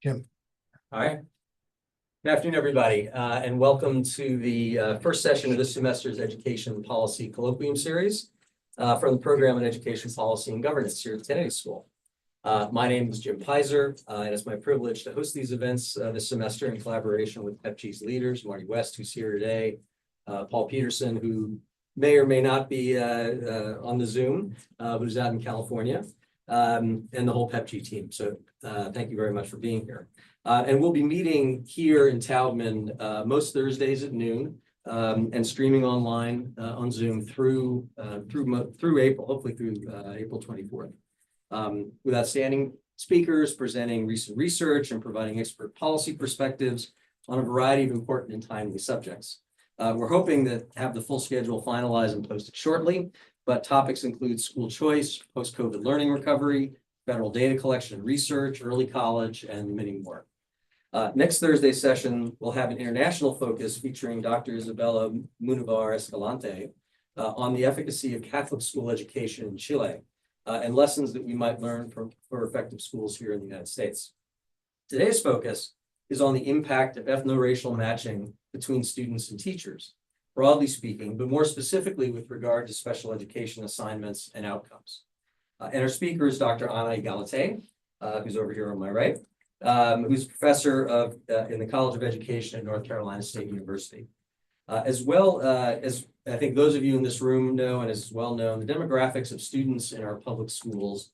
Jim. All right. Good afternoon, everybody, and welcome to the first session of this semester's Education Policy Colloquium series from the Program in Education Policy and Governance here at Kennedy School. My name is Jim Pizer, and it's my privilege to host these events this semester in collaboration with PEPG's leaders, Marty West, who's here today, Paul Peterson, who may or may not be on the Zoom, but who's out in California, and the whole PEPG team. So thank you very much for being here. And we'll be meeting here in Taubman most Thursdays at noon and streaming online on Zoom through April, hopefully through April 24th. With outstanding speakers presenting recent research and providing expert policy perspectives on a variety of important and timely subjects. We're hoping to have the full schedule finalized and posted shortly, but topics include school choice, post-COVID learning recovery, federal data collection and research, early college, and many more. Next Thursday's session will have an international focus featuring Dr. Isabella Munivar Escalante on the efficacy of Catholic school education in Chile and lessons that we might learn for effective schools here in the United States. Today's focus is on the impact of ethnoracial matching between students and teachers, broadly speaking, but more specifically with regard to special education assignments and outcomes. And our speaker is Dr. Ana Egalite, who's over here on my right, who's professor in the College of Education at North Carolina State University. As well as I think those of you in this room know, and as well known, the demographics of students in our public schools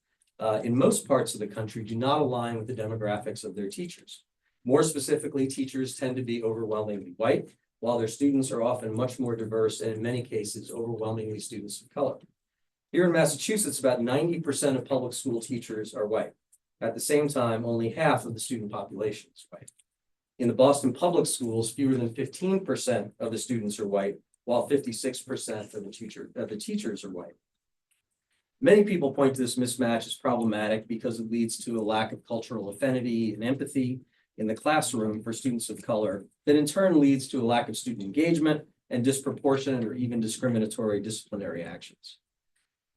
in most parts of the country do not align with the demographics of their teachers. More specifically, teachers tend to be overwhelmingly white, while their students are often much more diverse and in many cases, overwhelmingly students of color. Here in Massachusetts, about 90% of public school teachers are white. At the same time, only half of the student population is white. In the Boston public schools, fewer than 15% of the students are white, while 56% of the teachers are white. Many people point to this mismatch as problematic because it leads to a lack of cultural affinity and empathy in the classroom for students of color, that in turn leads to a lack of student engagement and disproportionate or even discriminatory disciplinary actions.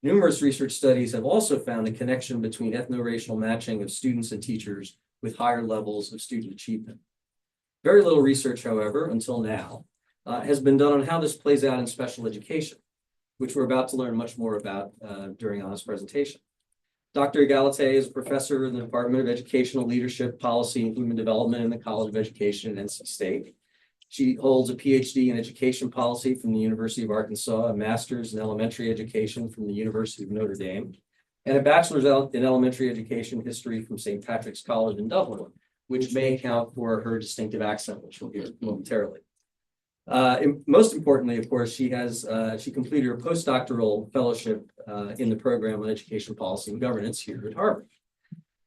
Numerous research studies have also found a connection between ethnoracial matching of students and teachers with higher levels of student achievement. Very little research, however, until now, has been done on how this plays out in special education, which we're about to learn much more about during Anna's presentation. Dr. Egalite is a professor in the Department of Educational Leadership, Policy, and Human Development in the College of Education at NC State. She holds a PhD in education policy from the University of Arkansas, a master's in elementary education from the University of Notre Dame, and a bachelor's in elementary education history from St. Patrick's College in Dublin, which may account for her distinctive accent, which we'll hear momentarily. Most importantly, of course, she completed her postdoctoral fellowship in the program on education policy and governance here at Harvard.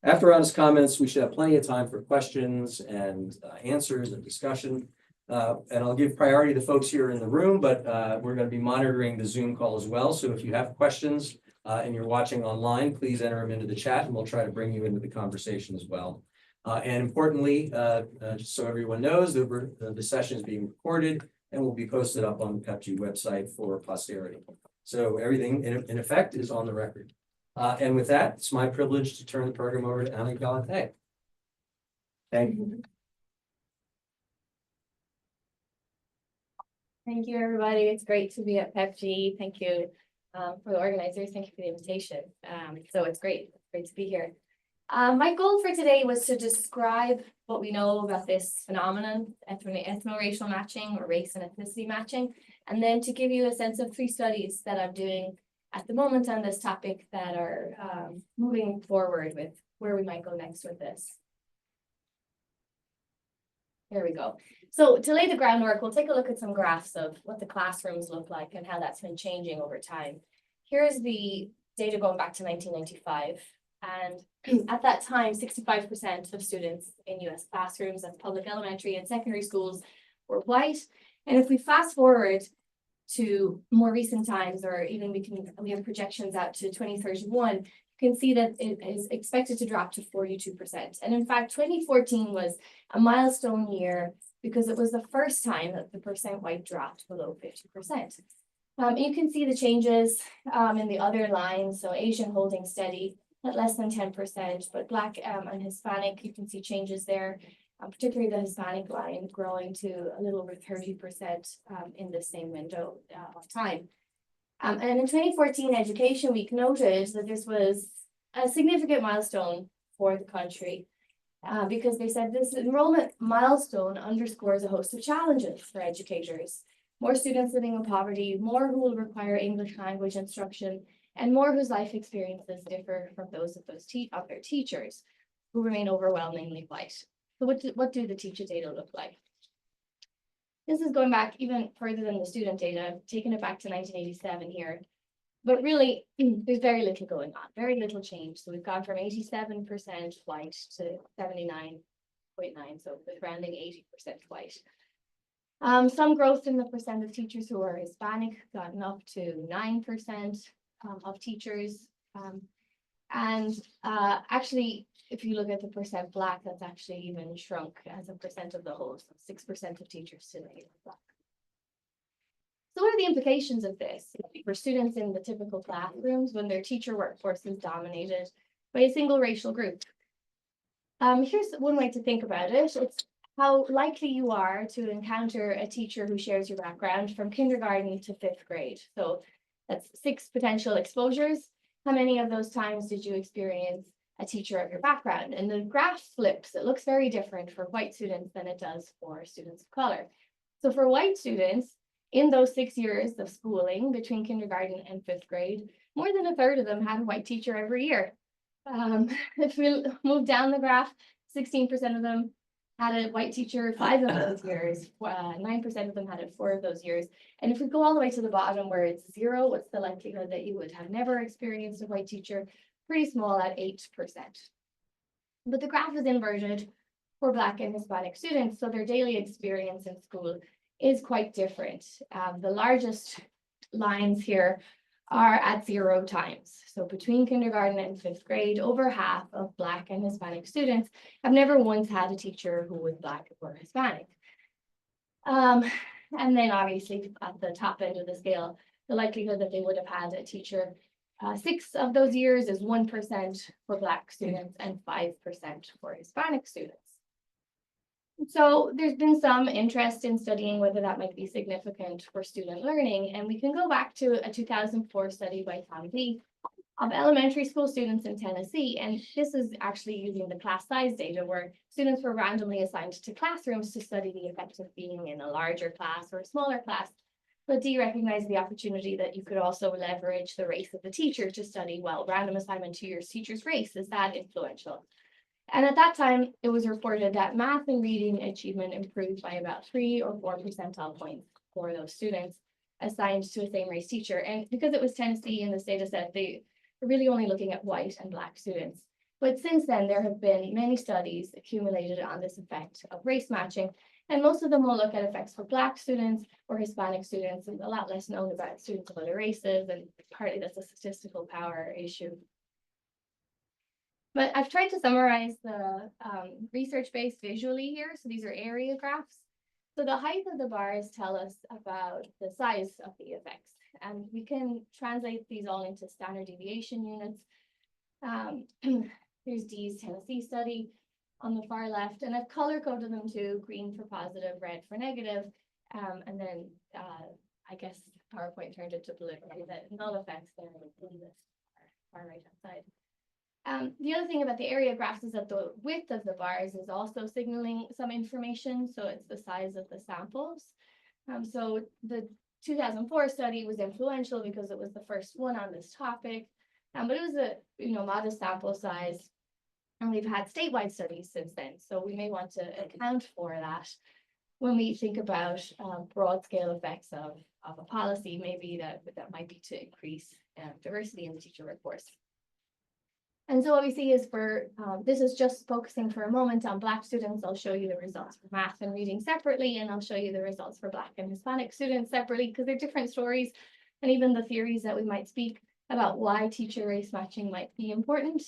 After Anna's comments, we should have plenty of time for questions and answers and discussion. And I'll give priority to folks here in the room, but we're going to be monitoring the Zoom call as well. So if you have questions and you're watching online, please enter them into the chat and we'll try to bring you into the conversation as well. And importantly, just so everyone knows, the session is being recorded and will be posted up on the PEPG website for posterity. So everything in effect is on the record. And with that, it's my privilege to turn the program over to Ana Egalite. Thank you. Thank you, everybody. It's great to be at PEPG. Thank you for the organizers. Thank you for the invitation. So it's great to be here. My goal for today was to describe what we know about this phenomenon, ethnoracial matching or race and ethnicity matching, and then to give you a sense of 3 studies that I'm doing at the moment on this topic that are moving forward with where we might go next with this. Here we go. So to lay the groundwork, we'll take a look at some graphs of what the classrooms look like and how that's been changing over time. Here's the data going back to 1995. And at that time, 65% of students in US classrooms of public elementary and secondary schools were white. And if we fast forward to more recent times, or even we have projections out to 2031, you can see that it is expected to drop to 42%. And in fact, 2014 was a milestone year because it was the first time that the percent white dropped below 50%. You can see the changes in the other lines. So Asian holding steady, at less than 10%, but Black and Hispanic, you can see changes there, particularly the Hispanic line growing to a little over 30% in the same window of time. And in 2014 Education Week noted that this was a significant milestone for the country because they said this enrollment milestone underscores a host of challenges for educators. More students living in poverty, more who will require English language instruction, and more whose life experiences differ from those of their teachers, who remain overwhelmingly white. So what do the teacher data look like? This is going back even further than the student data. I've taken it back to 1987 here. But really, there's very little going on, very little change. So we've gone from 87% white to 79.9, so with rounding 80% white. Some growth in the percent of teachers who are Hispanic, gotten up to 9% of teachers. Actually, if you look at the percent Black, that's actually even shrunk as a percent of the whole. So 6% of teachers today are Black. So what are the implications of this for students in the typical classrooms when their teacher workforce is dominated by a single racial group? Here's one way to think about it. It's how likely you are to encounter a teacher who shares your background from kindergarten to 5th grade. So that's 6 potential exposures. How many of those times did you experience a teacher of your background? And the graph flips. It looks very different for white students than it does for students of color. So for white students, in those 6 years of schooling between kindergarten and 5th grade, more than a third of them had a white teacher every year. If we move down the graph, 16% of them had a white teacher 5 of those years, 9% of them had it 4 of those years. And if we go all the way to the bottom where it's 0, what's the likelihood that you would have never experienced a white teacher? Pretty small at 8%. But the graph is inverted for Black and Hispanic students, so their daily experience in school is quite different. The largest lines here are at 0 times. So between kindergarten and 5th grade, over half of Black and Hispanic students have never once had a teacher who was Black or Hispanic. And then obviously at the top end of the scale, the likelihood that they would have had a teacher 6 of those years is 1% for Black students and 5% for Hispanic students. So there's been some interest in studying whether that might be significant for student learning, and we can go back to a 2004 study by Tom Lee of elementary school students in Tennessee, and this is actually using the class size data where students were randomly assigned to classrooms to study the effect of being in a larger class or a smaller class. But Dee recognized the opportunity that you could also leverage the race of the teacher to study, well, random assignment to your teacher's race, is that influential? And at that time, it was reported that math and reading achievement improved by about 3 or 4 percentile points for those students assigned to a same race teacher. And because it was Tennessee in this data set, they were really only looking at white and Black students. But since then, there have been many studies accumulated on this effect of race matching, and most of them will look at effects for Black students or Hispanic students, and a lot less known about students of other races, and partly that's a statistical power issue. But I've tried to summarize the research base visually here. So these are area graphs. So the height of the bars tell us about the size of the effects. And we can translate these all into standard deviation units. Here's Dee's Tennessee study on the far left. And I've color coded them to green for positive, red for negative. And then I guess PowerPoint turned it to blue. The null effects there in the far right hand side. The other thing about the area graphs is that the width of the bars is also signaling some information. So it's the size of the samples. So the 2004 study was influential because it was the first one on this topic. But it was a modest sample size. And we've had statewide studies since then. So we may want to account for that when we think about broad scale effects of a policy, maybe that might be to increase diversity in the teacher workforce. And so what we see is this is just focusing for a moment on Black students. I'll show you the results for math and reading separately, and I'll show you the results for Black and Hispanic students separately, because they're different stories. And even the theories that we might speak about why teacher race matching might be important,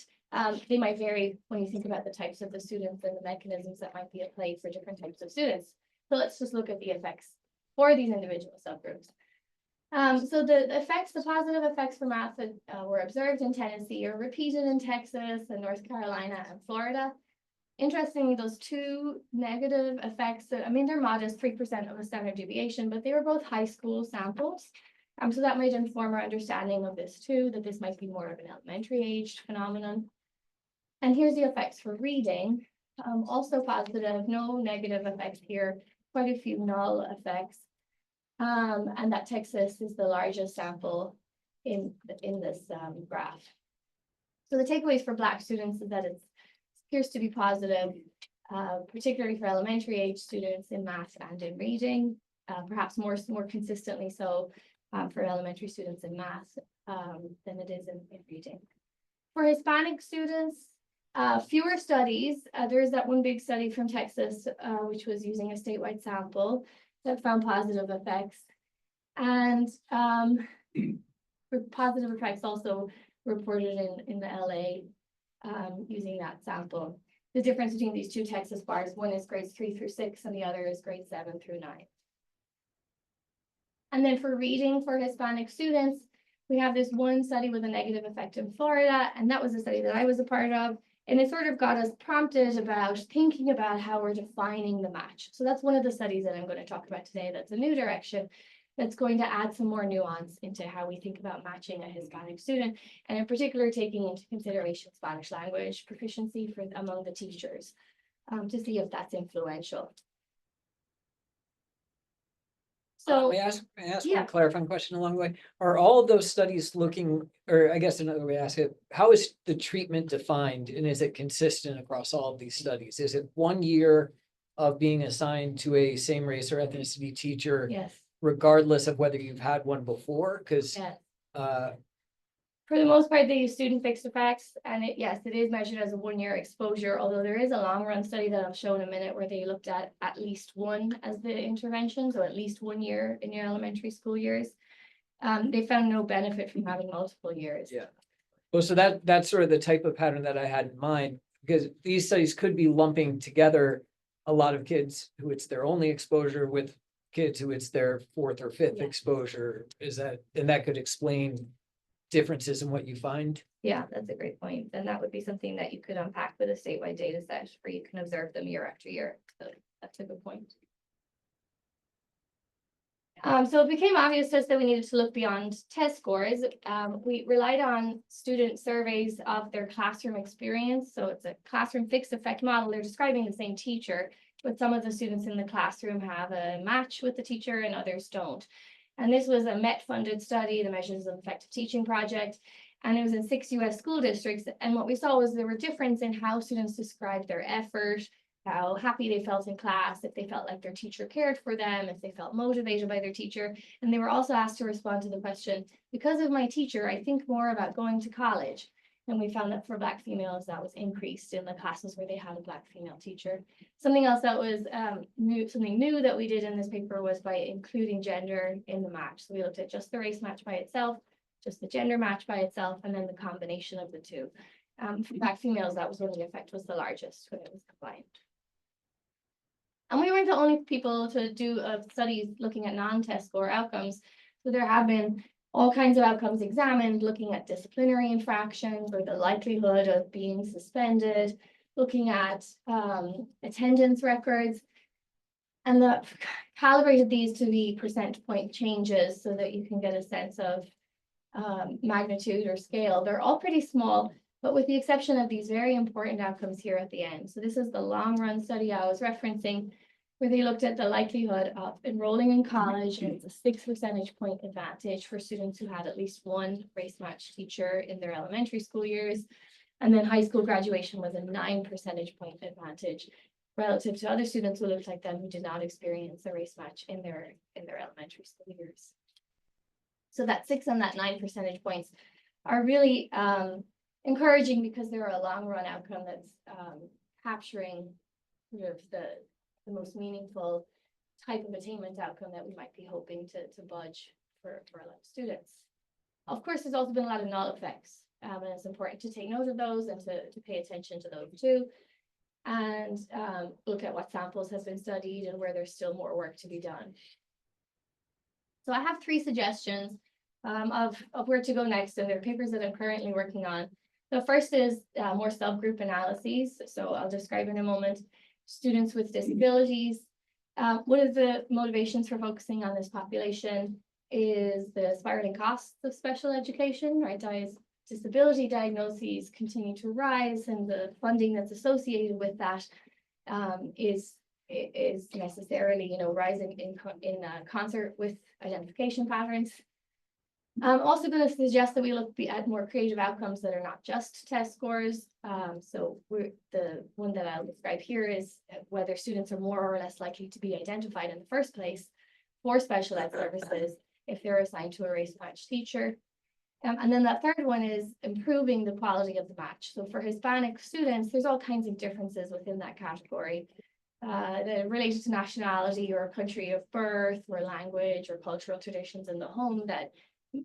they might vary when you think about the types of the students and the mechanisms that might be at play for different types of students. So let's just look at the effects for these individual subgroups. So the effects, the positive effects for math that were observed in Tennessee are repeated in Texas and North Carolina and Florida. Interestingly, those two negative effects, I mean, they're modest, 3% of a standard deviation, but they were both high school samples. So that might inform our understanding of this too, that this might be more of an elementary aged phenomenon. And here's the effects for reading. Also positive, no negative effects here, quite a few null effects. And that Texas is the largest sample in this graph. So the takeaways for Black students is that it appears to be positive, particularly for elementary age students in math and in reading, perhaps more consistently so for elementary students in math than it is in reading. For Hispanic students, fewer studies. There's that one big study from Texas, which was using a statewide sample that found positive effects. And positive effects also reported in the LA using that sample. The difference between these two Texas bars, one is grades 3 through 6 and the other is grades 7 through 9. And then for reading for Hispanic students, we have this one study with a negative effect in Florida, and that was a study that I was a part of. And it sort of got us prompted about thinking about how we're defining the match. So that's one of the studies that I'm going to talk about today. That's a new direction that's going to add some more nuance into how we think about matching a Hispanic student, and in particular, taking into consideration Spanish language proficiency among the teachers to see if that's influential. So may I ask yeah. one clarifying question along the way? Are all of those studies looking, or I guess another way to ask it, how is the treatment defined and is it consistent across all of these studies? Is it 1 year of being assigned to a same race or ethnicity teacher, Yes, regardless of whether you've had one before? Because yes. uh, For the most part, they use student fixed effects, and yes, it is measured as a 1 year exposure, although there is a long run study that I'll show in a minute where they looked at least one as the intervention, so at least 1 year in your elementary school years. They found no benefit from having multiple years. Yeah. Well, so that's sort of the type of pattern that I had in mind, because these studies could be lumping together a lot of kids who it's their only exposure with kids who it's their fourth or fifth Yeah. exposure. And that could explain differences in what you find. Yeah, that's a great point. And that would be something that you could unpack with a statewide data set where you can observe them year after year. So that's a good point. So it became obvious to us that we needed to look beyond test scores. We relied on student surveys of their classroom experience. So it's a classroom fixed effect model. They're describing the same teacher, but some of the students in the classroom have a match with the teacher and others don't. And this was a MET-funded study, the Measures of Effective Teaching Project, and it was in 6 US school districts. And what we saw was there were differences in how students described their effort, how happy they felt in class, if they felt like their teacher cared for them, if they felt motivated by their teacher. And they were also asked to respond to the question, because of my teacher, I think more about going to college. And we found that for Black females, that was increased in the classes where they had a Black female teacher. Something else that was something new that we did in this paper was by including gender in the match. So we looked at just the race match by itself, just the gender match by itself, and then the combination of the two. For Black females, that was when the effect was the largest, when it was combined. And we weren't the only people to do studies looking at non-test score outcomes. So there have been all kinds of outcomes examined, looking at disciplinary infractions or the likelihood of being suspended, looking at attendance records, and calibrated these to be percent point changes so that you can get a sense of magnitude or scale. They're all pretty small, but with the exception of these very important outcomes here at the end. So this is the long run study I was referencing, where they looked at the likelihood of enrolling in college, and it's a 6 percentage point advantage for students who had at least one race match teacher in their elementary school years. And then high school graduation was a 9 percentage point advantage relative to other students who looked like them who did not experience a race match in their elementary school years. So that 6 and that 9 percentage points are really encouraging, because they're a long run outcome that's capturing sort of the most meaningful type of attainment outcome that we might be hoping to budge for a lot of students. Of course, there's also been a lot of null effects, and it's important to take note of those and to pay attention to those too, and look at what samples has been studied and where there's still more work to be done. So I have 3 suggestions of where to go next, and they're papers that I'm currently working on. The first is more subgroup analyses. So I'll describe in a moment. Students with disabilities. One of the motivations for focusing on this population is the spiraling costs of special education, right? Disability diagnoses continue to rise, and the funding that's associated with that is necessarily, you know, rising in concert with identification patterns. I'm also going to suggest that we look at more creative outcomes that are not just test scores. So the one that I'll describe here is whether students are more or less likely to be identified in the first place for special ed services if they're assigned to a race match teacher. And then that third one is improving the quality of the match. So for Hispanic students, there's all kinds of differences within that category. That related to nationality or country of birth or language or cultural traditions in the home that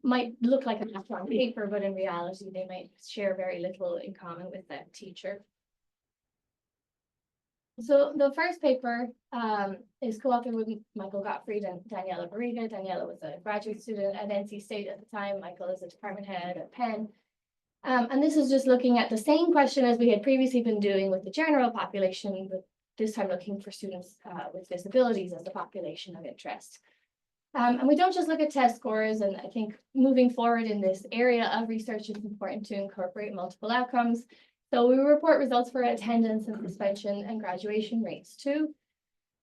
might look like a match on paper, but in reality, they might share very little in common with that teacher. So the first paper is co-authored with Michael Gottfried and Daniela Barriga. Daniela was a graduate student at NC State at the time. Michael is a department head at Penn. And this is just looking at the same question as we had previously been doing with the general population, but this time looking for students with disabilities as the population of interest. And we don't just look at test scores, and I think moving forward in this area of research, it's important to incorporate multiple outcomes. So we report results for attendance and suspension and graduation rates too.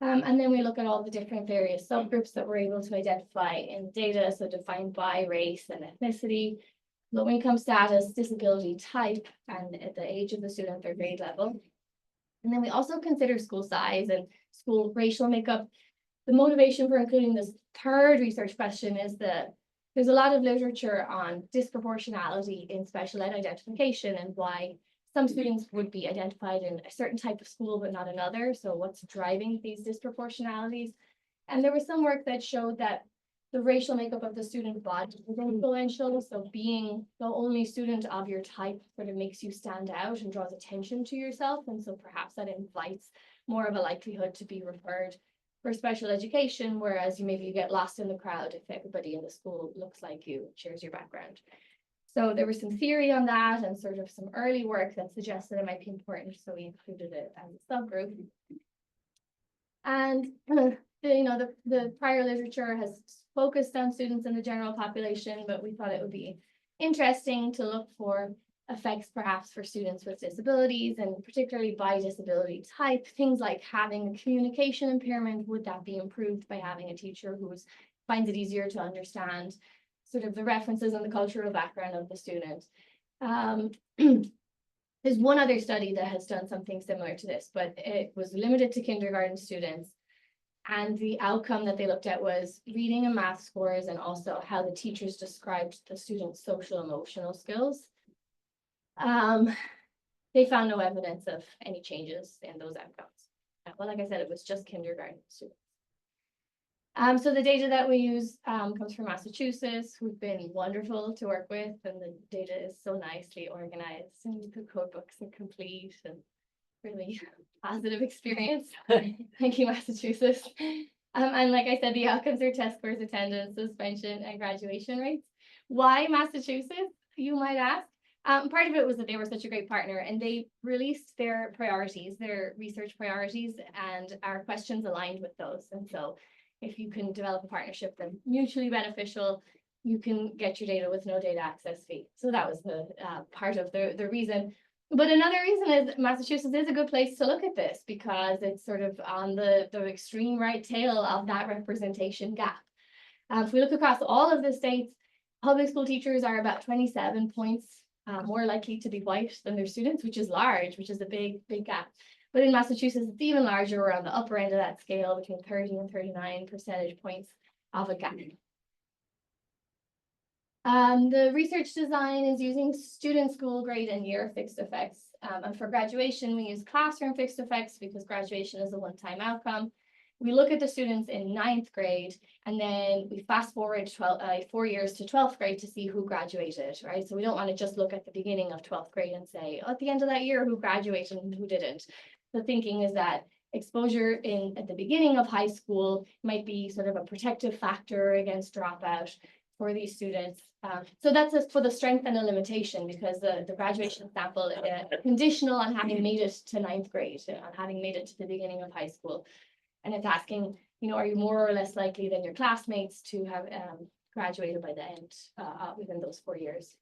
And then we look at all the different various subgroups that we're able to identify in data, so defined by race and ethnicity, low income status, disability type, and at the age of the student, their grade level. And then we also consider school size and school racial makeup. The motivation for including this third research question is that there's a lot of literature on disproportionality in special ed identification and why some students would be identified in a certain type of school but not another. So what's driving these disproportionalities? And there was some work that showed that the racial makeup of the student body is influential. So being the only student of your type sort of makes you stand out and draws attention to yourself. And so perhaps that invites more of a likelihood to be referred for special education, whereas you get lost in the crowd if everybody in the school looks like you, shares your background. So there was some theory on that and sort of some early work that suggested it might be important, so we included it as a subgroup. And the prior literature has focused on students in the general population, but we thought it would be interesting to look for effects perhaps for students with disabilities, and particularly by disability type, things like having a communication impairment. Would that be improved by having a teacher who finds it easier to understand sort of the references and the cultural background of the student? There's one other study that has done something similar to this, but it was limited to kindergarten students. And the outcome that they looked at was reading and math scores, and also how the teachers described the students' social emotional skills. They found no evidence of any changes in those outcomes. Well, like I said, it was just kindergarten students. So the data that we use comes from Massachusetts, who've been wonderful to work with, and the data is so nicely organized, and the code books are complete, and really positive experience. Thank you, Massachusetts. And like I said, the outcomes are test scores, attendance, suspension, and graduation rates. Why Massachusetts, you might ask? Part of it was that they were such a great partner, and they released their priorities, their research priorities, and our questions aligned with those. And so if you can develop a partnership that's mutually beneficial, you can get your data with no data access fee. So that was the part of the reason. But another reason is Massachusetts is a good place to look at this, because it's sort of on the extreme right tail of that representation gap. If we look across all of the states, public school teachers are about 27 points more likely to be white than their students, which is large, which is a big gap. But in Massachusetts, it's even larger. We're on the upper end of that scale, between 30 and 39 percentage points of a gap. The research design is using student, school, grade, and year fixed effects. And for graduation, we use classroom fixed effects because graduation is a one-time outcome. We look at the students in 9th grade, and then we fast forward 4 years to 12th grade to see who graduated, right? So we don't want to just look at the beginning of 12th grade and say, oh, at the end of that year, who graduated and who didn't. The thinking is that exposure at the beginning of high school might be sort of a protective factor against dropout for these students. So that's for the strength and the limitation, because the graduation sample is conditional on having made it to 9th grade, on having made it to the beginning of high school. And it's asking, are you more or less likely than your classmates to have graduated by the end within those 4 years?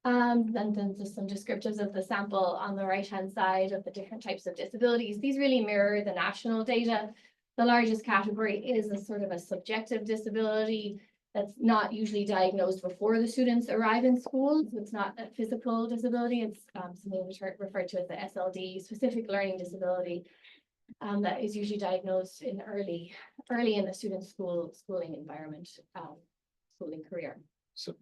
And then just some descriptives of the sample on the right-hand side of the different types of disabilities. These really mirror the national data. The largest category is a sort of a subjective disability that's not usually diagnosed before the students arrive in school. So it's not a physical disability. It's something referred to as the SLD, specific learning disability, that is usually diagnosed in early in the student's schooling environment, schooling career. So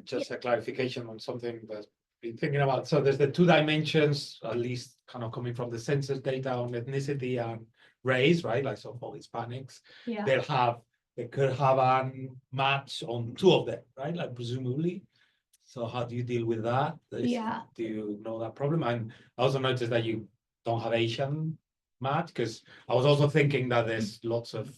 just a clarification on something that I've been thinking about. So there's the 2 dimensions, at least kind of coming from the census data on ethnicity and race, right? Like so-called Hispanics. Yeah. They could have a match on 2 of them, right? Like presumably. So how do you deal with that? Yeah. Do you know that problem? And I also noticed that you don't have Asian match, because I was also thinking that there's lots of,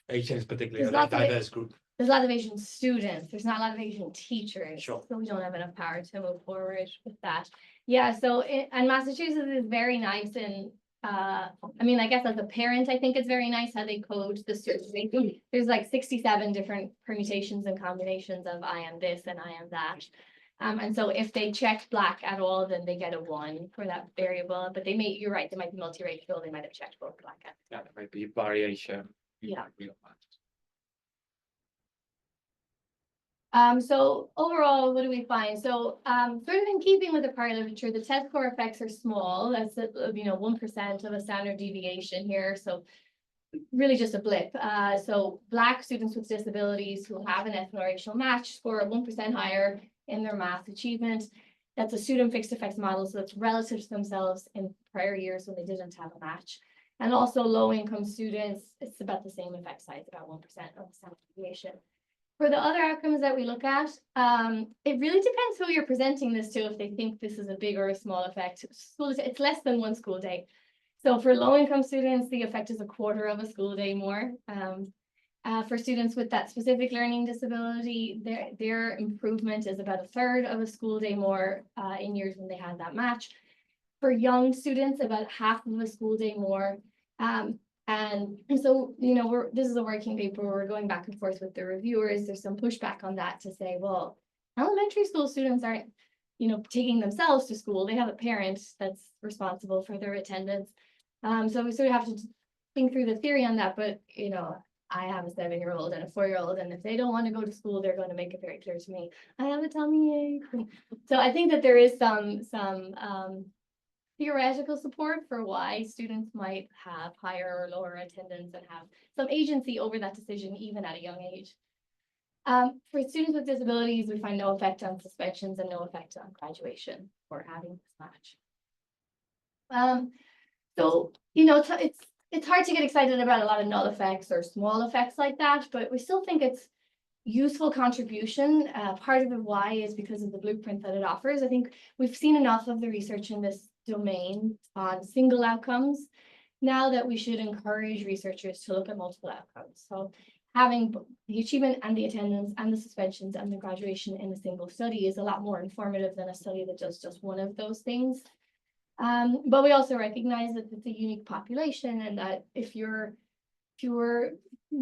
Asians, particularly There's a lots of diverse group. There's a lot of Asian students. There's not a lot of Asian teachers. Sure. So we don't have enough power to move forward with that. Yeah, so and Massachusetts is very nice. And I mean, I guess as a parent, I think it's very nice how they code the students. There's like 67 different permutations and combinations of I am this and I am that. And so if they check Black at all, then they get a 1 for that variable. But you're right, they might be multiracial. They might have checked both Black and. Yeah, there might be variation. Yeah. Real matches. So overall, what do we find? So sort of in keeping with the prior literature, the test score effects are small. That's 1% of a standard deviation here. So really just a blip. So Black students with disabilities who have an ethnoracial match score 1% higher in their math achievement. That's a student fixed effects model, so it's relative to themselves in prior years when they didn't have a match. And also low income students, it's about the same effect size, about 1% of the standard deviation. For the other outcomes that we look at, it really depends who you're presenting this to, if they think this is a big or a small effect. It's less than 1 school day. So for low-income students, the effect is 1/4 of a school day more. For students with that specific learning disability, their improvement is about 1/3 of a school day more in years when they had that match. For young students, about 1/2 of a school day more. And so, this is a working paper. We're going back and forth with the reviewers. There's some pushback on that to say, well, elementary school students aren't, taking themselves to school. They have a parent that's responsible for their attendance. So we sort of have to think through the theory on that. But, I have a 7-year-old and a 4-year-old, and if they don't want to go to school, they're going to make it very clear to me, I have a tummy ache. So I think that there is some theoretical support for why students might have higher or lower attendance and have some agency over that decision, even at a young age. For students with disabilities, we find no effect on suspensions and no effect on graduation for having this match. So, it's hard to get excited about a lot of null effects or small effects like that, but we still think it's useful contribution. Part of it why is because of the blueprint that it offers. I think we've seen enough of the research in this domain on single outcomes now that we should encourage researchers to look at multiple outcomes. So having the achievement and the attendance and the suspensions and the graduation in a single study is a lot more informative than a study that does just one of those things. But we also recognize that it's a unique population, and that if you're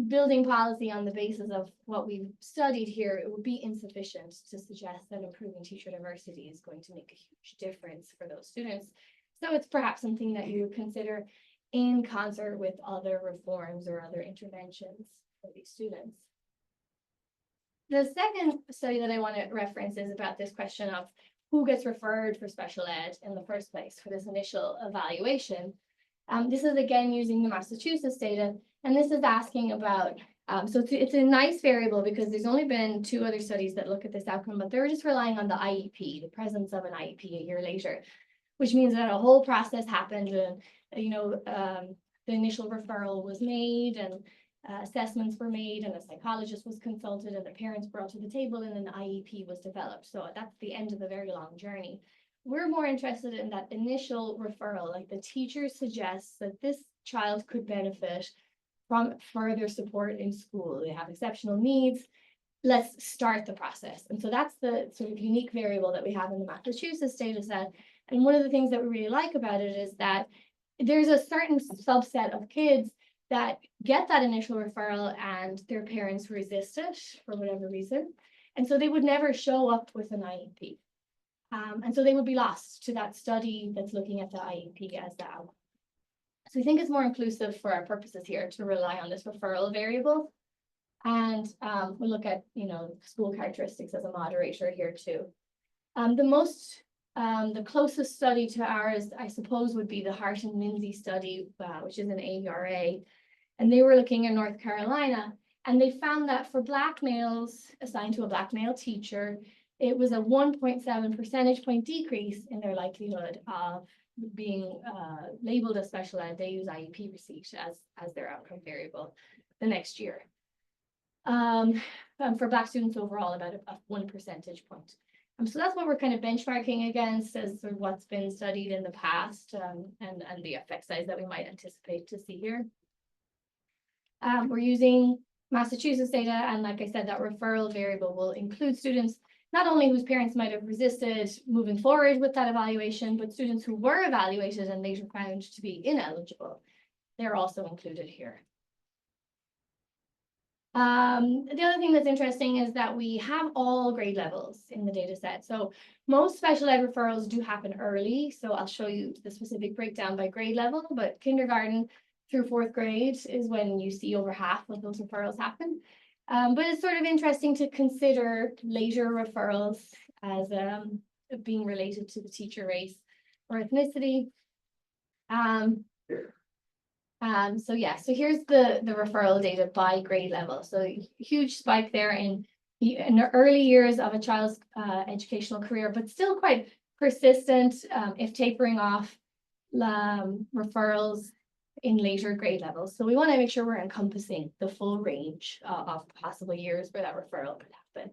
building policy on the basis of what we've studied here, it would be insufficient to suggest that improving teacher diversity is going to make a huge difference for those students. So it's perhaps something that you would consider in concert with other reforms or other interventions for these students. The second study that I want to reference is about this question of who gets referred for special ed in the first place for this initial evaluation. This is again using the Massachusetts data, and this is asking about, so it's a nice variable because there's only been 2 other studies that look at this outcome, but they're just relying on the IEP, the presence of an IEP a year later, which means that a whole process happened, and the initial referral was made, and assessments were made, and a psychologist was consulted, and the parents brought to the table, and an IEP was developed. So that's the end of a very long journey. we're more interested in that initial referral, like the teacher suggests that this child could benefit from further support in school. They have exceptional needs. Let's start the process. And so that's the sort of unique variable that we have in the Massachusetts data set. And one of the things that we really like about it is that there's a certain subset of kids that get that initial referral and their parents resist it for whatever reason. And so they would never show up with an IEP. And so they would be lost to that study that's looking at the IEP as the outcome. So we think it's more inclusive for our purposes here to rely on this referral variable. And we'll look at, school characteristics as a moderator here too. The closest study to ours, I suppose, would be the Hart and Lindsay study, which is an AERA. And they were looking in North Carolina, and they found that for Black males assigned to a Black male teacher, it was a 1.7 percentage point decrease in their likelihood of being labeled as special ed. They use IEP receipt as their outcome variable the next year. For Black students overall, about a 1 percentage point. So that's what we're kind of benchmarking against as sort of what's been studied in the past, and the effect size that we might anticipate to see here. We're using Massachusetts data, and like I said, that referral variable will include students not only whose parents might have resisted moving forward with that evaluation, but students who were evaluated and later found to be ineligible. They're also included here. The other thing that's interesting is that we have all grade levels in the data set. So most special ed referrals do happen early. So I'll show you the specific breakdown by grade level, but kindergarten through 4th grade is when you see over half of those referrals happen. But it's sort of interesting to consider later referrals as being related to the teacher race or ethnicity. So here's the referral data by grade level. So huge spike there in the early years of a child's educational career, but still quite persistent if tapering off referrals in later grade levels. So we want to make sure we're encompassing the full range of possible years where that referral could happen.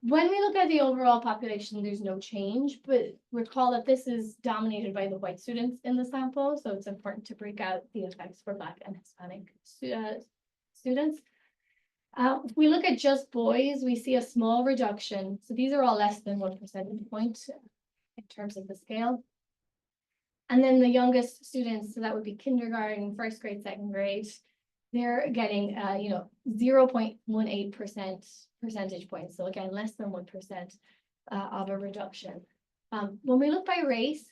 When we look at the overall population, there's no change, but recall that this is dominated by the white students in the sample, so it's important to break out the effects for Black and Hispanic students. If we look at just boys, we see a small reduction. So these are all less than 1 percentage point in terms of the scale. And then the youngest students, so that would be kindergarten, 1st grade, 2nd grade, they're getting 0.18% percentage points. So again, less than 1% of a reduction. When we look by race,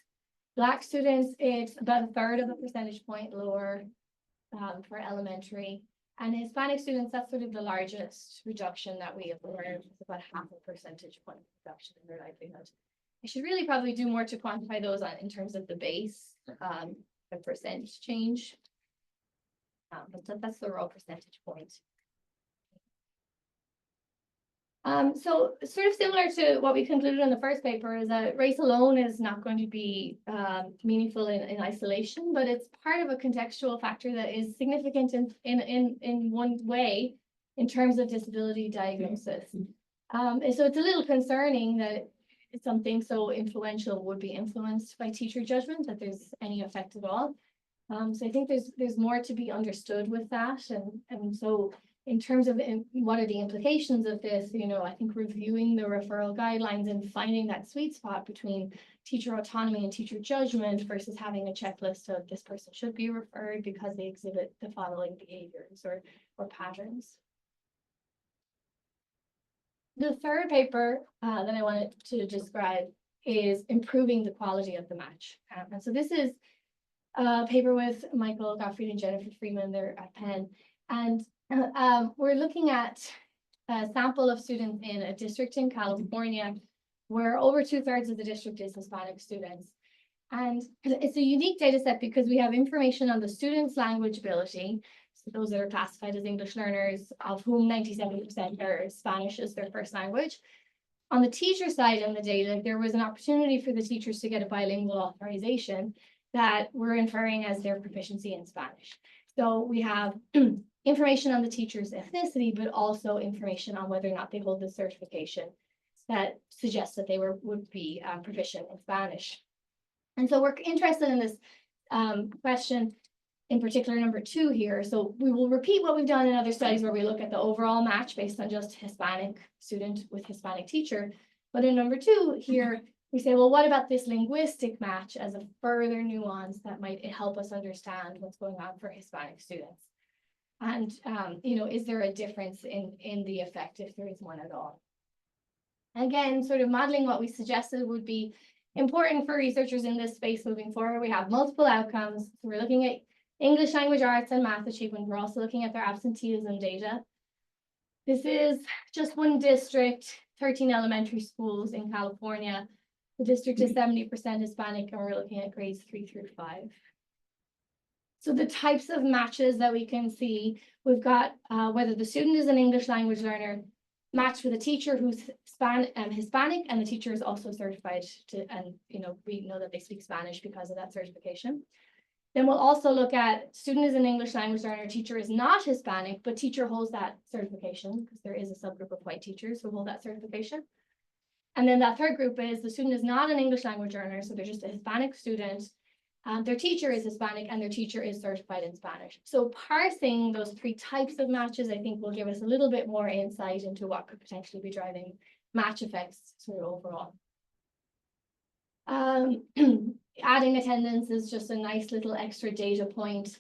Black students, it's about 1/3 of a percentage point lower for elementary. And Hispanic students, that's sort of the largest reduction that we have observed. It's about 0.5 percentage point reduction in their likelihood. I should really probably do more to quantify those in terms of the base, the percent change. But that's the raw percentage point. So sort of similar to what we concluded in the first paper is that race alone is not going to be meaningful in isolation, but it's part of a contextual factor that is significant in one way in terms of disability diagnosis. And so it's a little concerning that something so influential would be influenced by teacher judgment, that there's any effect at all. So I think there's more to be understood with that, and so in terms of what are the implications of this, I think reviewing the referral guidelines and finding that sweet spot between teacher autonomy and teacher judgment versus having a checklist of this person should be referred because they exhibit the following behaviors or patterns. The third paper that I wanted to describe is improving the quality of the match. And so this is a paper with Michael Gottfried and Jennifer Freeman. They're at Penn. And we're looking at a sample of students in a district in California where over 2/3 of the district is Hispanic students. And it's a unique data set because we have information on the students' language ability. So those that are classified as English learners, of whom 97% are Spanish as their first language. On the teacher side in the data, there was an opportunity for the teachers to get a bilingual authorization that we're inferring as their proficiency in Spanish. So we have information on the teacher's ethnicity, but also information on whether or not they hold the certification. that suggests that they would be proficient in Spanish. And so we're interested in this question, in particular number 2 here. So we will repeat what we've done in other studies where we look at the overall match based on just Hispanic student with Hispanic teacher. But in number 2 here, we say, well, what about this linguistic match as a further nuance that might help us understand what's going on for Hispanic students? And, is there a difference in the effect if there is one at all? Again, sort of modeling what we suggested would be important for researchers in this space moving forward. We have multiple outcomes. So we're looking at English language arts and math achievement. We're also looking at their absenteeism data. This is just one district, 13 elementary schools in California. The district is 70% Hispanic, and we're looking at grades 3 through 5. So the types of matches that we can see, we've got whether the student is an English language learner, matched with a teacher who's Hispanic, and the teacher is also certified we know that they speak Spanish because of that certification. Then we'll also look at student is an English language learner, teacher is not Hispanic, but teacher holds that certification because there is a subgroup of white teachers who hold that certification. And then that third group is the student is not an English language learner, so they're just a Hispanic student. Their teacher is Hispanic and their teacher is certified in Spanish. So parsing those 3 types of matches, I think, will give us a little bit more insight into what could potentially be driving match effects sort of overall. Adding attendance is just a nice little extra data point.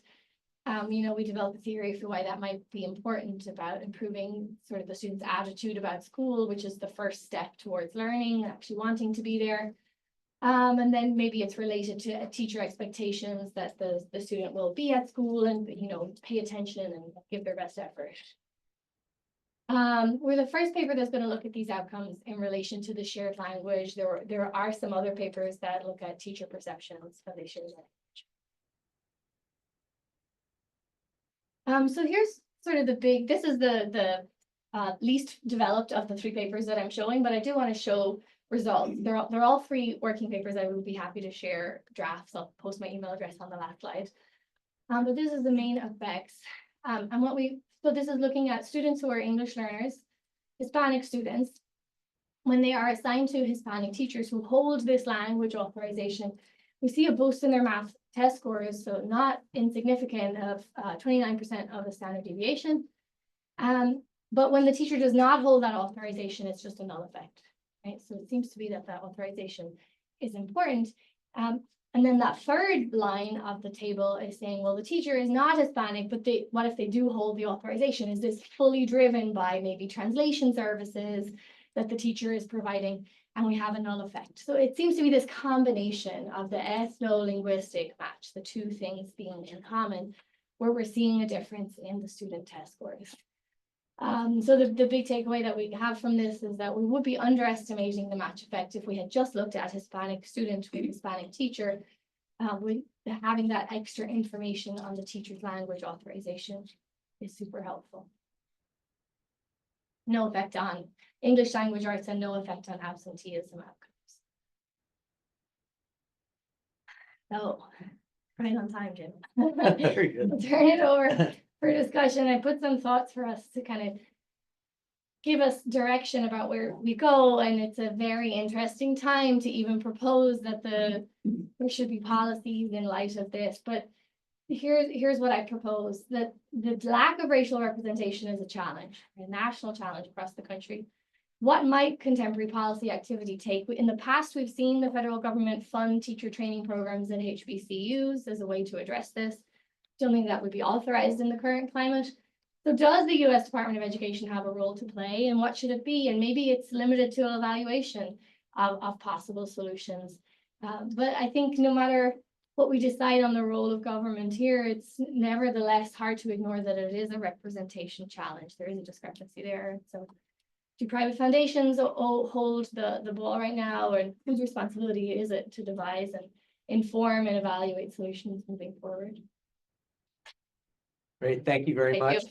We developed a theory for why that might be important about improving sort of the student's attitude about school, which is the first step towards learning, actually wanting to be there. And then maybe it's related to teacher expectations that the student will be at school and, pay attention and give their best effort. We're the first paper that's going to look at these outcomes in relation to the shared language. There are some other papers that look at teacher perceptions of the shared language. So here's sort of this is the least developed of the 3 papers that I'm showing, but I do want to show results. They're all 3 working papers. I would be happy to share drafts. I'll post my email address on the last slide. But this is the main effects. So this is looking at students who are English learners, Hispanic students, when they are assigned to Hispanic teachers who hold this language authorization. We see a boost in their math test scores, so not insignificant, of 29% of the standard deviation. But when the teacher does not hold that authorization, it's just a null effect. Right? So it seems to be that authorization is important. And then that third line of the table is saying, well, the teacher is not Hispanic, but what if they do hold the authorization? Is this fully driven by maybe translation services that the teacher is providing? And we have a null effect. So it seems to be this combination of the ethno-linguistic match, the 2 things being in common, where we're seeing a difference in the student test scores. So the big takeaway that we have from this is that we would be underestimating the match effect if we had just looked at Hispanic student with Hispanic teacher. Having that extra information on the teacher's language authorization is super helpful. No effect on English language arts and no effect on absenteeism outcomes. So, right on time, Jim. Very good. I'll turn it over for discussion. I put some thoughts for us to kind of give us direction about where we go, and it's a very interesting time to even propose that there should be policies in light of this. But here's what I propose: that the lack of racial representation is a challenge, a national challenge across the country. What might contemporary policy activity take? In the past, we've seen the federal government fund teacher training programs at HBCUs as a way to address this. Don't think that would be authorized in the current climate. So does the U.S. Department of Education have a role to play, and what should it be? And maybe it's limited to evaluation of possible solutions. But I think no matter what we decide on the role of government here, it's nevertheless hard to ignore that it is a representation challenge. There is a discrepancy there. So do private foundations hold the ball right now, or whose responsibility is it to devise and inform and evaluate solutions moving forward? Great, thank you very Thank much. you.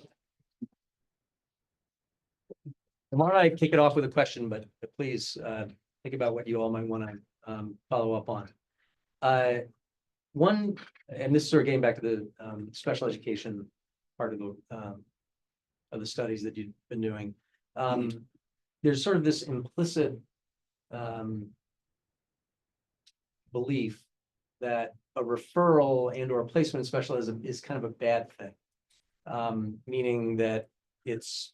And why don't I kick it off with a question, but please think about what you all might want to follow up on. One, and this is sort of getting back to the special education part of the studies that you've been doing. there's sort of this implicit belief that a referral and or a placement in special ed is kind of a bad thing. Meaning that it's,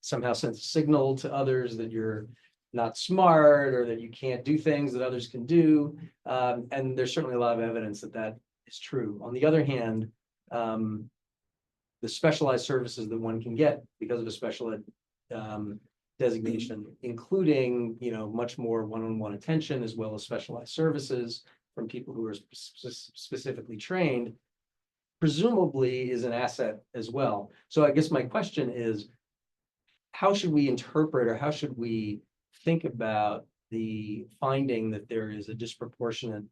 somehow sends a signal to others that you're not smart or that you can't do things that others can do. And there's certainly a lot of evidence that that is true. On the other hand, the specialized services that one can get because of a special ed designation, including, much more one-on-one attention as well as specialized services from people who are specifically trained, presumably is an asset as well. So I guess my question is, how should we interpret or how should we think about the finding that there is a disproportionate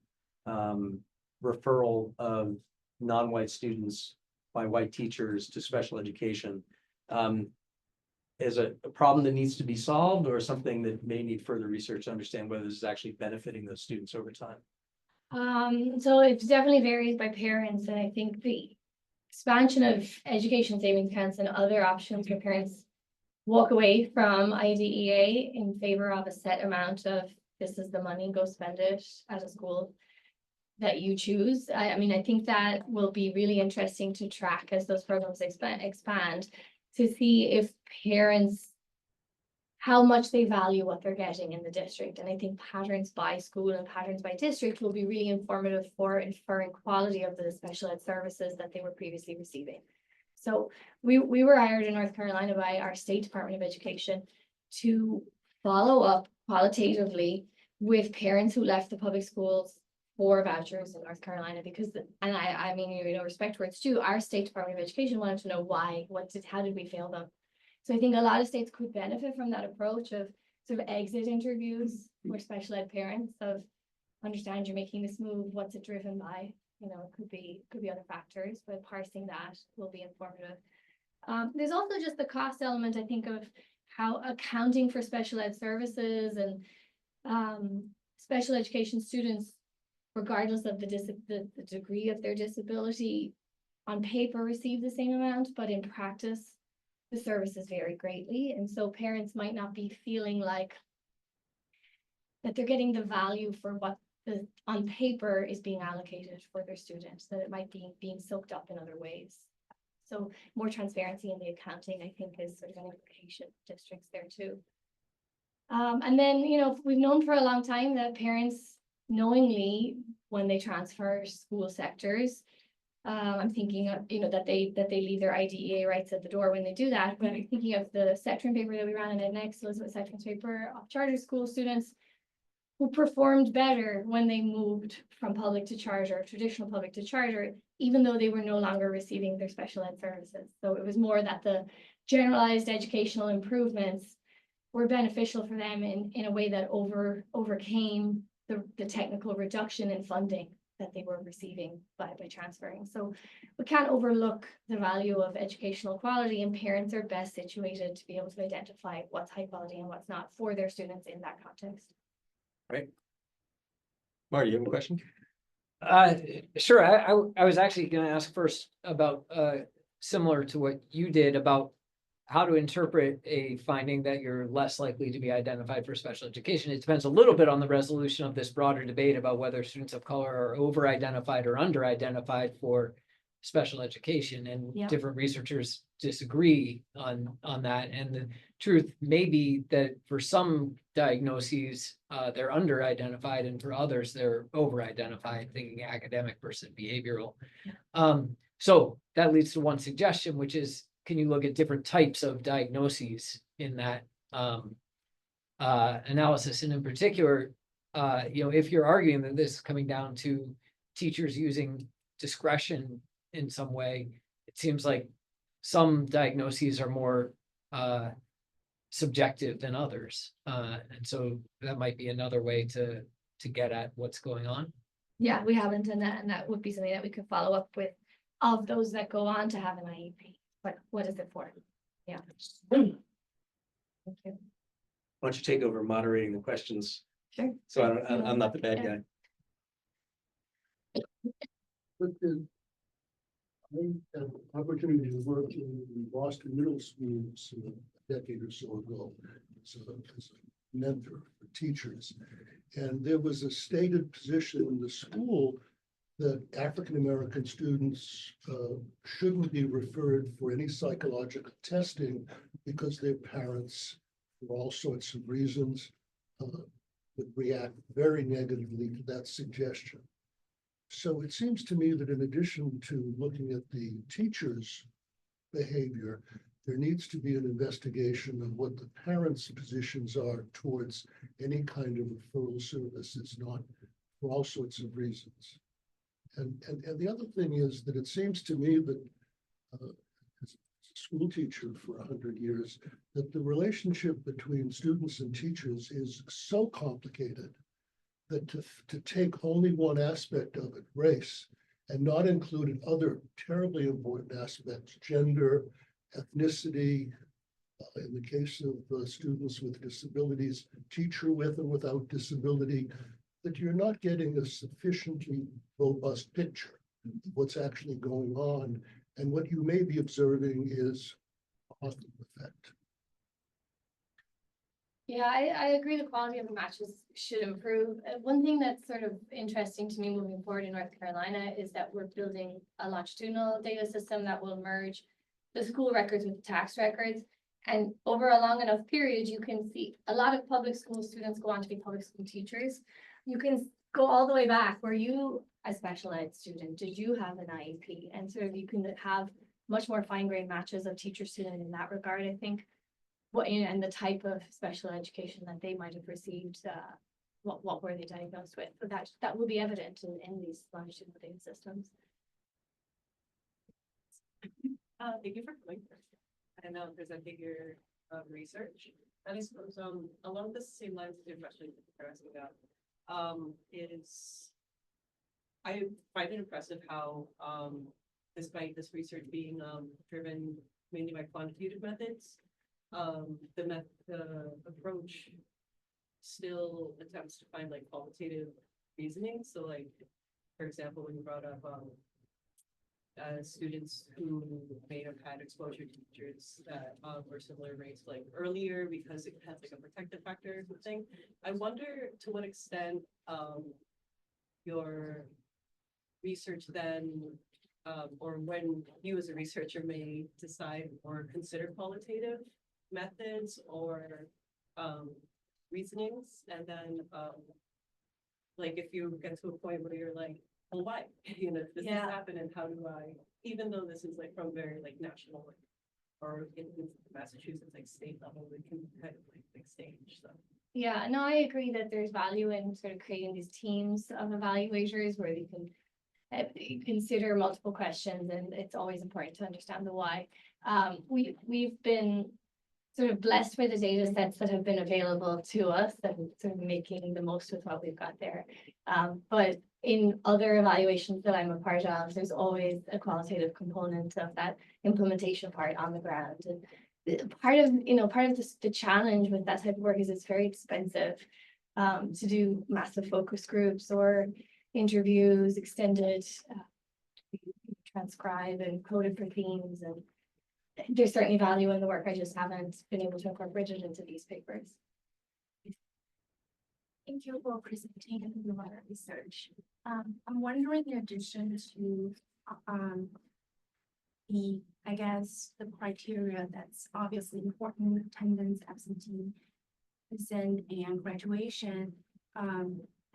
referral of non-white students by white teachers to special education? Is a problem that needs to be solved or something that may need further research to understand whether this is actually benefiting those students over time? So it definitely varies by parents, and I think the expansion of education savings accounts and other options where parents walk away from IDEA in favor of a set amount of this is the money, go spend it at a school that you choose. I mean, I think that will be really interesting to track as those programs expand to see if parents, how much they value what they're getting in the district. And I think patterns by school and patterns by district will be really informative for inferring quality of the special ed services that they were previously receiving. So we were hired in North Carolina by our State Department of Education to follow up qualitatively with parents who left the public schools for vouchers in North Carolina, because, and I mean, respect where it's due, our State Department of Education wanted to know why, how did we fail them? So I think a lot of states could benefit from that approach of sort of exit interviews for special ed parents of understand you're making this move, what's it driven by? It could be other factors, but parsing that will be informative. There's also just the cost element, I think, of how accounting for special ed services and special education students, regardless of the degree of their disability, on paper receive the same amount, but in practice, the services vary greatly. And so parents might not be feeling like that they're getting the value for what on paper is being allocated for their students, that it might be being soaked up in other ways. So more transparency in the accounting, I think, is sort of an implication for districts there too. And then, we've known for a long time that parents knowingly, when they transfer school sectors, I'm thinking of, that they leave their IDEA rights at the door when they do that. But I'm thinking of the sectoring paper that we ran in EdNext, Elizabeth sectoring paper of charter school students who performed better when they moved from public to charter, traditional public to charter, even though they were no longer receiving their special ed services. So it was more that the generalized educational improvements were beneficial for them in a way that overcame the technical reduction in funding that they were receiving by transferring. So we can't overlook the value of educational quality, and parents are best situated to be able to identify what's high quality and what's not for their students in that context. Right. Marty, you have a question? Sure. I was actually going to ask first about similar to what you did about how to interpret a finding that you're less likely to be identified for special education. It depends a little bit on the resolution of this broader debate about whether students of color are over-identified or under-identified for special education, and different researchers disagree on that. And the truth may be that for some diagnoses, they're under-identified, and for others, they're over-identified, thinking academic versus behavioral. So that leads to one suggestion, which is, can you look at different types of diagnoses in that analysis? And in particular, if you're arguing that this is coming down to teachers using discretion in some way, it seems like some diagnoses are more subjective than others. And so that might be another way to get at what's going on. Yeah, we haven't done that, and that would be something that we could follow up with of those that go on to have an IEP. What is it for? Yeah. Thank you. Why don't you take over moderating the questions? Sure. So I'm not the bad guy. But I had the opportunity to work in Boston middle schools decade or so ago as a mentor for teachers. And there was a stated position in the school that African-American students shouldn't be referred for any psychological testing because their parents, for all sorts of reasons, would react very negatively to that suggestion. So it seems to me that in addition to looking at the teachers' behavior, there needs to be an investigation of what the parents' positions are towards any kind of referral services, not for all sorts of reasons. And the other thing is that it seems to me that as a school teacher for 100 years, that the relationship between students and teachers is so complicated that to take only one aspect of it, race, and not include other terribly important aspects, gender, ethnicity, in the case of students with disabilities, teacher with and without disability, that you're not getting a sufficiently robust picture of what's actually going on. And what you may be observing is a positive effect. Yeah, I agree the quality of the matches should improve. One thing that's sort of interesting to me moving forward in North Carolina is that we're building a longitudinal data system that will merge the school records with the tax records. And over a long enough period, you can see a lot of public school students go on to be public school teachers. You can go all the way back. Were you a special ed student? Did you have an IEP? And sort of you can have much more fine-grained matches of teacher-student in that regard, I think. And the type of special education that they might have received, what were they diagnosed with? But that will be evident in these longitudinal data systems. Thank you for coming. And presenting your research. And I suppose along the same lines of the question you're asking about, is I find it impressive how despite this research being driven mainly by quantitative methods, the approach still attempts to find like qualitative reasoning. So like, for example, when you brought up students who may have had exposure to teachers that were similar race like earlier because it has like a protective factor or something. I wonder to what extent your research then or when you as a researcher may decide or consider qualitative methods or reasonings, and then like if you get to a point where you're like, well, why? You know, this has happened, and how do I, even though this is like from very like national or in Massachusetts like state level, we can kind of like big stage. So Yeah, no, I agree that there's value in sort of creating these teams of evaluators where you can consider multiple questions, and it's always important to understand the why. We've been sort of blessed by the data sets that have been available to us and sort of making the most with what we've got there. But in other evaluations that I'm a part of, there's always a qualitative component of that implementation part on the ground. And part of the challenge with that type of work is it's very expensive to do massive focus groups or interviews, extended, transcribe and coded for themes, and there's certainly value in the work. I just haven't been able to incorporate it into these papers. Thank you for presenting your research. I'm wondering, in addition to I guess, the criteria that's obviously important, attendance, absenteeism, and graduation,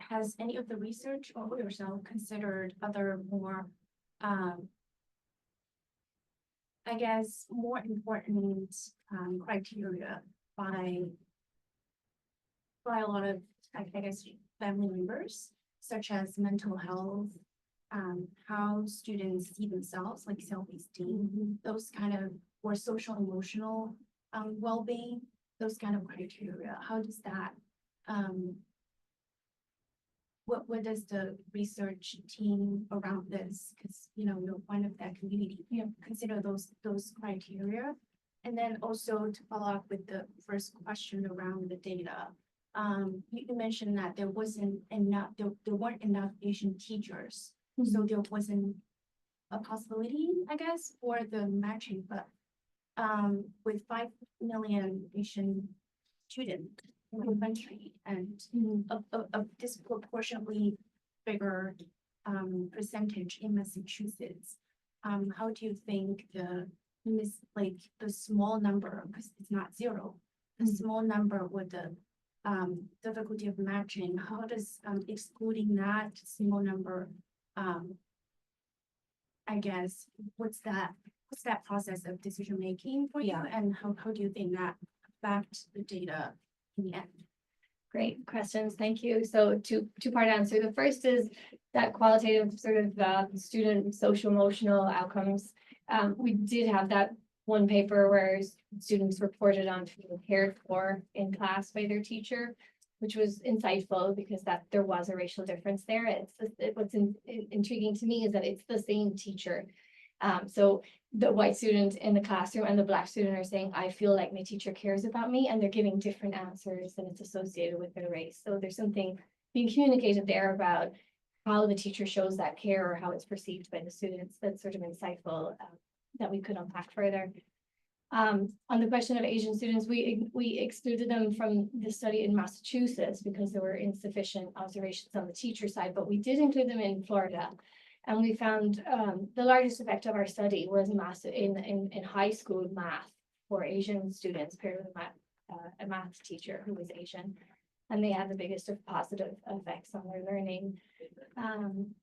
has any of the research or yourself considered other more, I guess, more important criteria by a lot of, I guess, family members, such as mental health, how students see themselves, like self-esteem, those kind of, or social emotional well-being, those kind of criteria. How does that, what does the research team around this, because you're one of that community, consider those criteria? And then also to follow up with the first question around the data, you mentioned that there wasn't enough, there weren't enough Asian teachers. So there wasn't a possibility, I guess, for the matching, but with 5 million Asian students in the country and a disproportionately bigger percentage in Massachusetts. How do you think the small number, because it's not zero, the small number with the difficulty of matching, how does excluding that small number, I guess, what's that process of decision making for you, and how do you think that affects the data in the end? Great questions, thank you. So two-part answer. The first is that qualitative sort of student social emotional outcomes. We did have that one paper where students reported on feeling cared for in class by their teacher, which was insightful because that there was a racial difference there. What's intriguing to me is that it's the same teacher. So the white student in the classroom and the black student are saying, I feel like my teacher cares about me, and they're giving different answers and it's associated with their race. So there's something being communicated there about how the teacher shows that care or how it's perceived by the students. That's sort of insightful that we could unpack further. On the question of Asian students, we excluded them from the study in Massachusetts because there were insufficient observations on the teacher side, but we did include them in Florida. And we found the largest effect of our study was in high school math for Asian students paired with a math teacher who was Asian. And they had the biggest of positive effects on their learning.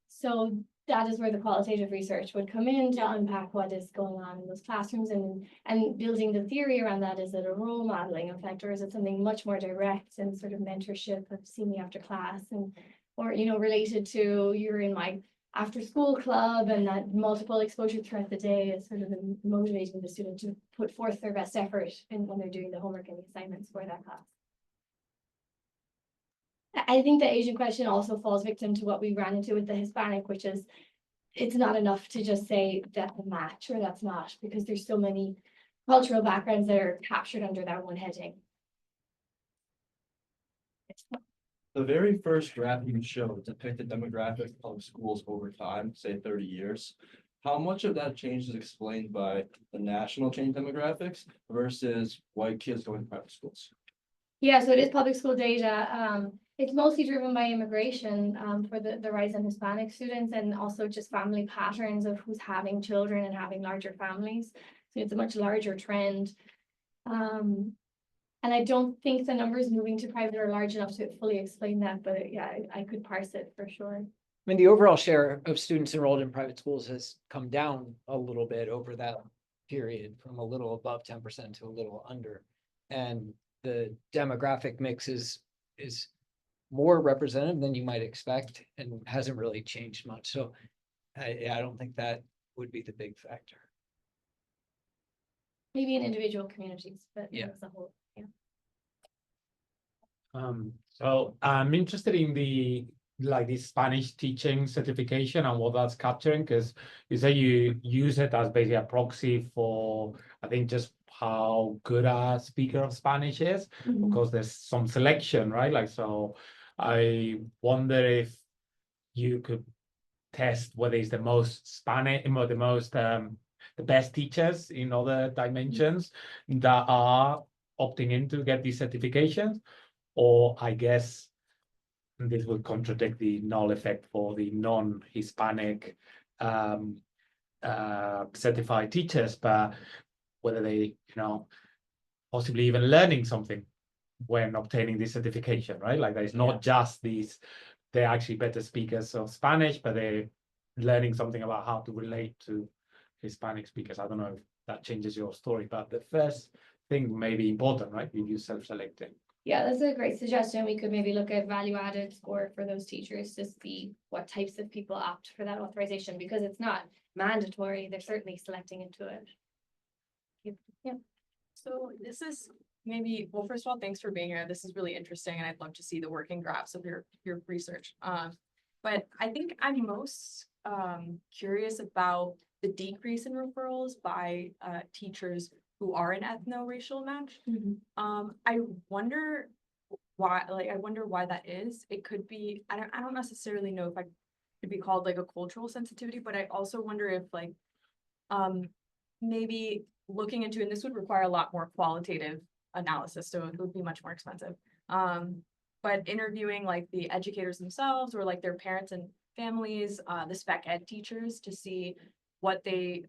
So that is where the qualitative research would come in to unpack what is going on in those classrooms and building the theory around that. Is it a role modeling effect, or is it something much more direct and sort of mentorship of see me after class, and or related to you're in my after school club, and that multiple exposure throughout the day is sort of motivating the student to put forth their best effort when they're doing the homework and the assignments for that class. I think the Asian question also falls victim to what we ran into with the Hispanic, which is it's not enough to just say that's a match or that's not, because there's so many cultural backgrounds that are captured under that one heading. The very first graph you showed depicted demographics of schools over time, say 30 years. How much of that change is explained by the national change demographics versus white kids going to private schools? Yeah, so it is public school data. It's mostly driven by immigration for the rise in Hispanic students, and also just family patterns of who's having children and having larger families. So it's a much larger trend. And I don't think the numbers moving to private are large enough to fully explain that, but yeah, I could parse it for sure. I mean, the overall share of students enrolled in private schools has come down a little bit over that period, from a little above 10% to a little under. And the demographic mix is more representative than you might expect and hasn't really changed much. So I don't think that would be the big factor. Maybe in individual communities, but Yeah. as a whole, yeah. So I'm interested in the Spanish teaching certification and what that's capturing, because you say you use it as basically a proxy for, I think, just how good a speaker of Spanish is. Mhm. Of course, there's some selection, right? Like, so I wonder if you could test whether it's the most Spanish or the best teachers in other dimensions that are opting in to get these certifications, or I guess this would contradict the null effect for the non-Hispanic certified teachers, but whether they, possibly even learning something when obtaining this certification, right? Like there's not just these, they're actually better speakers of Spanish, but they're learning something about how to relate to Hispanic speakers. I don't know if that changes your story, but the first thing may be important, right? If you self-selecting. Yeah, that's a great suggestion. We could maybe look at value added score for those teachers to see what types of people opt for that authorization, because it's not mandatory. They're certainly selecting into it. Yeah. So this is maybe, well, first of all, thanks for being here. This is really interesting, and I'd love to see the working graphs of your research. But I think I'm most curious about the decrease in referrals by teachers who are an ethno-racial match. I wonder why that is. It could be, I don't necessarily know if it could be called like a cultural sensitivity, but I also wonder if like maybe looking into, and this would require a lot more qualitative analysis, so it would be much more expensive. But interviewing like the educators themselves or like their parents and families, the spec ed teachers to see what they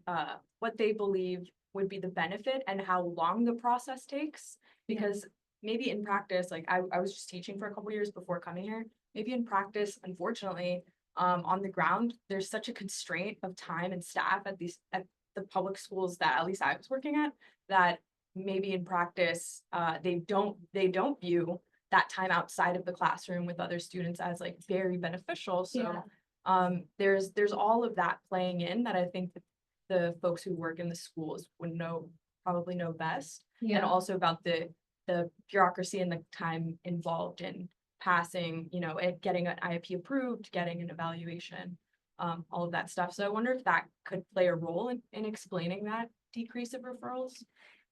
believe would be the benefit and how long the process takes. Because maybe in practice, like I was just teaching for a couple years before coming here, maybe in practice, unfortunately, on the ground, there's such a constraint of time and staff at the public schools that at least I was working at, that maybe in practice, they don't view that time outside of the classroom with other students as like very beneficial. So there's all of that playing in that I think that the folks who work in the schools would probably know best. And also about the bureaucracy and the time involved in passing, and getting an IEP approved, getting an evaluation, all of that stuff. So I wonder if that could play a role in explaining that decrease of referrals.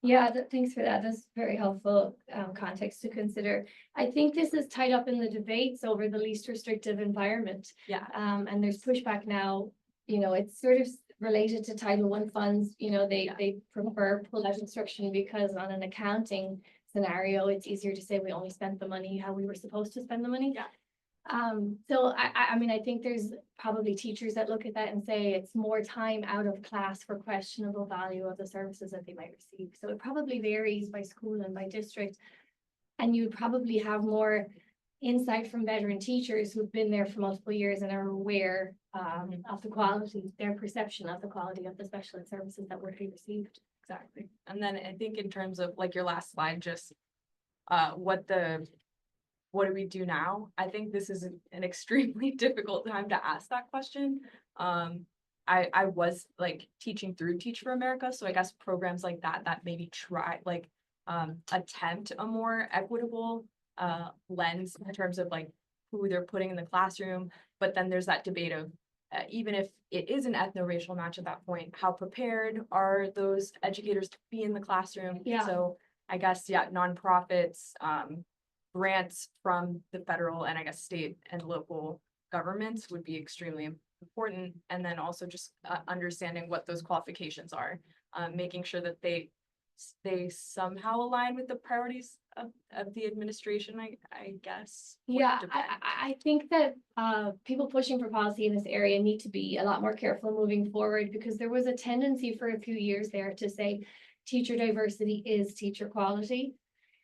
Yeah, thanks for that. That's very helpful context to consider. I think this is tied up in the debates over the least restrictive environment. Yeah. And there's pushback now, it's sort of related to Title I funds, they prefer pull-out instruction because on an accounting scenario, it's easier to say we only spent the money how we were supposed to spend the money. Yeah. So I mean, I think there's probably teachers that look at that and say it's more time out of class for questionable value of the services that they might receive. So it probably varies by school and by district. And you'd probably have more insight from veteran teachers who've been there for multiple years and are aware of the quality, their perception of the quality of the special ed services that were received. Exactly. And then I think in terms of like your last slide, just what do we do now? I think this is an extremely difficult time to ask that question. I was like teaching through Teach for America. So I guess programs like that maybe try attempt a more equitable lens in terms of like who they're putting in the classroom. But then there's that debate of even if it is an ethno-racial match at that point, how prepared are those educators to be in the classroom? Yeah. So I guess, nonprofits, grants from the federal and I guess state and local governments would be extremely important. And then also just understanding what those qualifications are, making sure that they somehow align with the priorities of the administration, I guess. Yeah, I think that people pushing for policy in this area need to be a lot more careful moving forward, because there was a tendency for a few years there to say teacher diversity is teacher quality.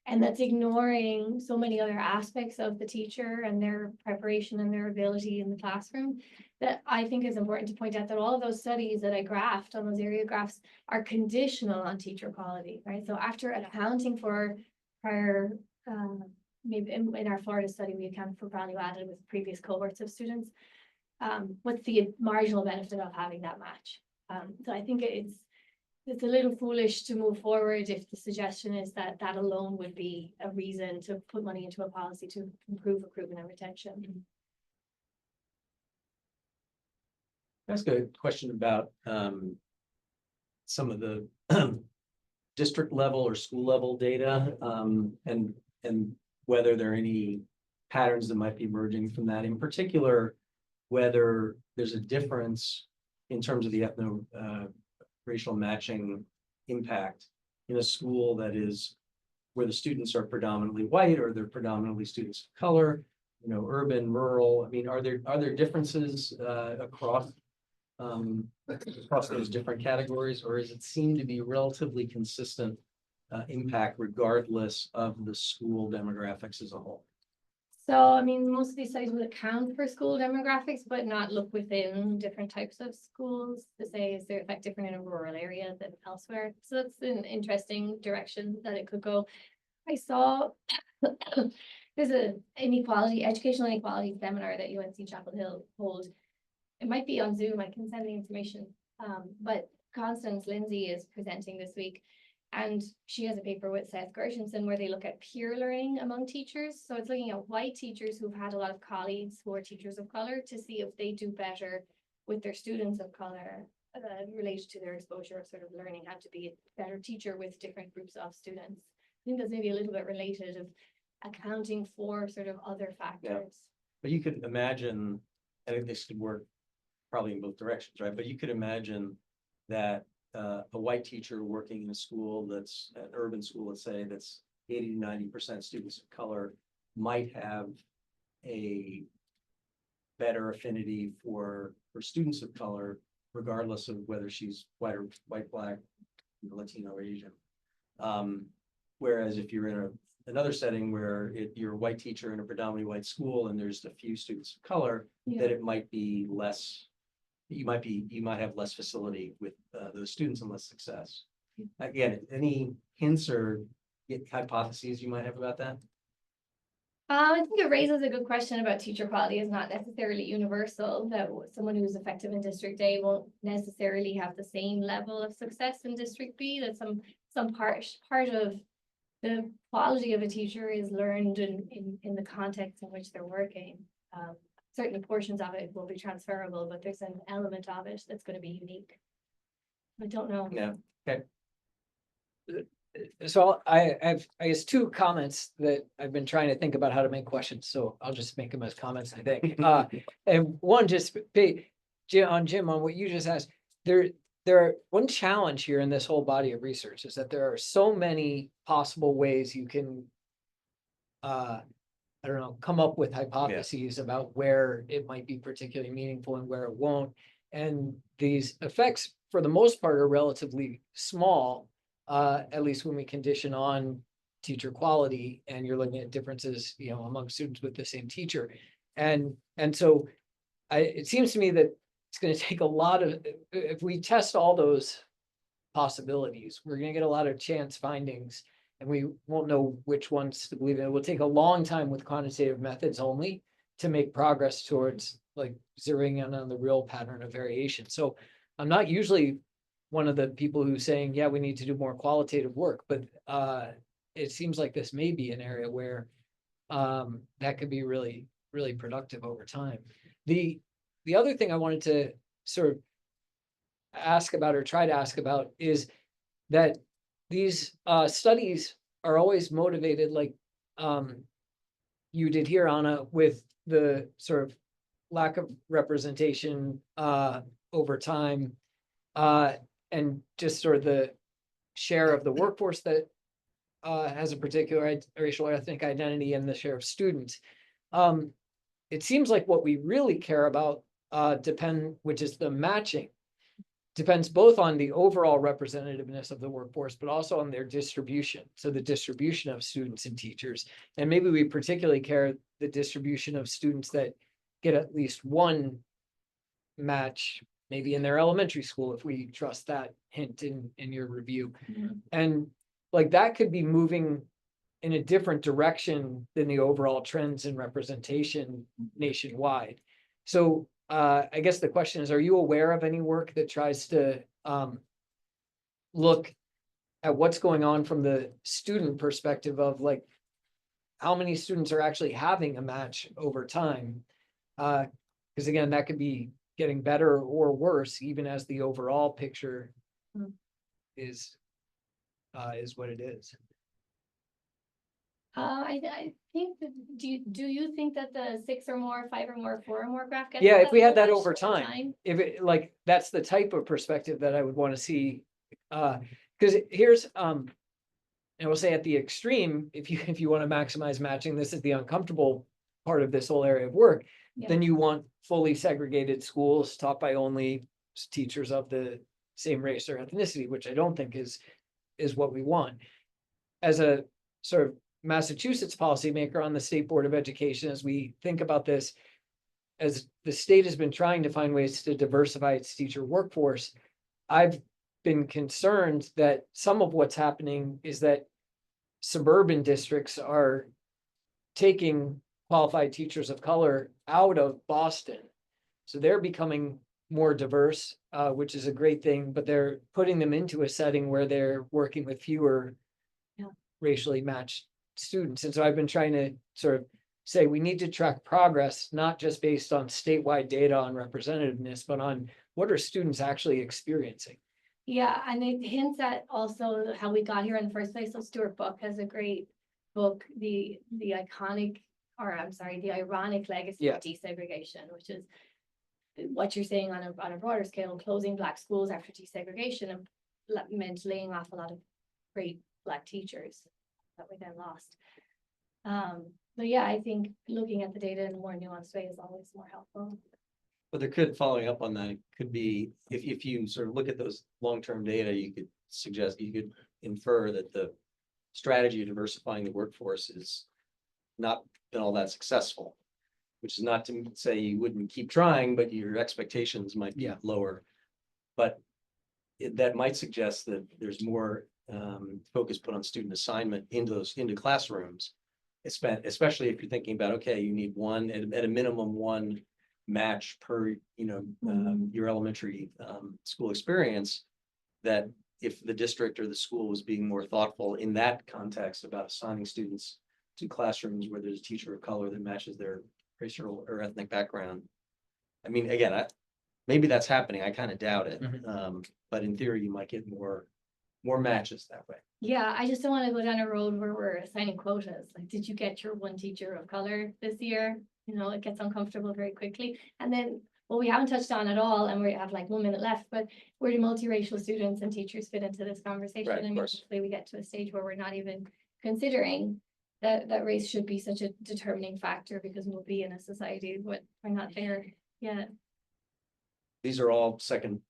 And that's ignoring so many other aspects of the teacher and their preparation and their ability in the classroom, that I think is important to point out that all of those studies that I graphed on those area graphs are conditional on teacher quality, right? So after accounting for prior, maybe in our Florida study, we accounted for value added with previous cohorts of students. What's the marginal benefit of having that match? So I think it's a little foolish to move forward if the suggestion is that that alone would be a reason to put money into a policy to improve recruitment and retention. Ask a question about some of the district level or school level data, and whether there are any patterns that might be emerging from that. In particular, whether there's a difference in terms of the racial matching impact in a school that is where the students are predominantly white or they're predominantly students of color, urban, rural. I mean, are there differences across those different categories, or does it seem to be relatively consistent impact regardless of the school demographics as a whole? So, I mean, most of these studies would account for school demographics, but not look within different types of schools to say, is there effect different in a rural area than elsewhere? So that's an interesting direction that it could go. I saw there's an educational inequality seminar that UNC Chapel Hill holds. It might be on Zoom, I can send the information. But Constance Lindsay is presenting this week. And she has a paper with Seth Gershenson where they look at peer learning among teachers. So it's looking at white teachers who've had a lot of colleagues who are teachers of color to see if they do better with their students of color related to their exposure of sort of learning how to be a better teacher with different groups of students. I think that's maybe a little bit related of accounting for sort of other factors. But you could imagine, I think this could work probably in both directions, right? But you could imagine that a white teacher working in a school that's an urban school, let's say, that's 80 to 90% students of color might have a better affinity for students of color, regardless of whether she's white, black, Latino, or Asian. Whereas if you're in another setting where you're a white teacher in a predominantly white school and there's a few students of color, that it might be less, you might have less facility with those students and less success. Again, any hints or hypotheses you might have about that? I think it raises a good question about teacher quality is not necessarily universal, that someone who's effective in District A won't necessarily have the same level of success in District B, that some part of the quality of a teacher is learned in the context in which they're working. Certain portions of it will be transferable, but there's an element of it that's going to be unique. I don't know. Yeah, okay. So I have, I guess, two comments that I've been trying to think about how to make questions, so I'll just make them as comments, I think. And one, just Jim, on what you just asked, one challenge here in this whole body of research is that there are so many possible ways you can, I don't know, come up with hypotheses about where it might be particularly meaningful and where it won't. And these effects, for the most part, are relatively small. At least when we condition on teacher quality and you're looking at differences, among students with the same teacher. And so it seems to me that it's going to take a lot of, if we test all those possibilities, we're going to get a lot of chance findings and we won't know which ones to believe in. It will take a long time with quantitative methods only to make progress towards like zeroing in on the real pattern of variation. So I'm not usually one of the people who's saying, yeah, we need to do more qualitative work, but it seems like this may be an area where that could be really, really productive over time. The other thing I wanted to sort of ask about or try to ask about is that these studies are always motivated, like you did here, Anna, with the sort of lack of representation over time. And just sort of the share of the workforce that has a particular racial or ethnic identity and the share of students. It seems like what we really care about which is the matching, depends both on the overall representativeness of the workforce, but also on their distribution. So the distribution of students and teachers. And maybe we particularly care the distribution of students that get at least one match, maybe in their elementary school, if we trust that hint in your review. And like that could be moving in a different direction than the overall trends in representation nationwide. So I guess the question is, are you aware of any work that tries to look at what's going on from the student perspective of like how many students are actually having a match over time? Because again, that could be getting better or worse, even as the overall picture is what it is. I think that, do you think that the 6 or more, 5 or more, 4 or more graph gets? Yeah, if we had that much over time, if it like that's the type of perspective that I would want to see. Because here's and we'll say at the extreme, if you want to maximize matching, this is the uncomfortable part of this whole area of work. Then you want fully segregated schools taught by only teachers of the same race or ethnicity, which I don't think is what we want. As a sort of Massachusetts policymaker on the State Board of Education, as we think about this, as the state has been trying to find ways to diversify its teacher workforce, I've been concerned that some of what's happening is that suburban districts are taking qualified teachers of color out of Boston. So they're becoming more diverse, which is a great thing, but they're putting them into a setting where they're working with fewer racially matched students. And so I've been trying to sort of say we need to track progress, not just based on statewide data on representativeness, but on what are students actually experiencing. Yeah, and it hints at also how we got here in the first place. So Stuart Buck has a great book, the ironic legacy of desegregation, which is what you're saying on a broader scale, closing Black schools after desegregation. And meant laying off a lot of great Black teachers that we then lost. But yeah, I think looking at the data in a more nuanced way is always more helpful. But there could, following up on that, it could be, if you sort of look at those long-term data, you could infer that the strategy of diversifying the workforce is not been all that successful. Which is not to say you wouldn't keep trying, but your expectations might be lower. But that might suggest that there's more focus put on student assignment into classrooms. Especially if you're thinking about, okay, you need one, at a minimum, one match per, your elementary school experience. That if the district or the school was being more thoughtful in that context about assigning students to classrooms where there's a teacher of color that matches their racial or ethnic background. I mean, again, maybe that's happening. I kind of doubt it. But in theory, you might get more matches that way. Yeah, I just don't want to go down a road where we're assigning quotas. Like, did you get your one teacher of color this year? It gets uncomfortable very quickly. And then what we haven't touched on at all, and we have like 1 minute left, but where do multiracial students and teachers fit into this conversation? Right, of course. Hopefully we get to a stage where we're not even considering that race should be such a determining factor, because we'll be in a society, but we're not there yet. These are all second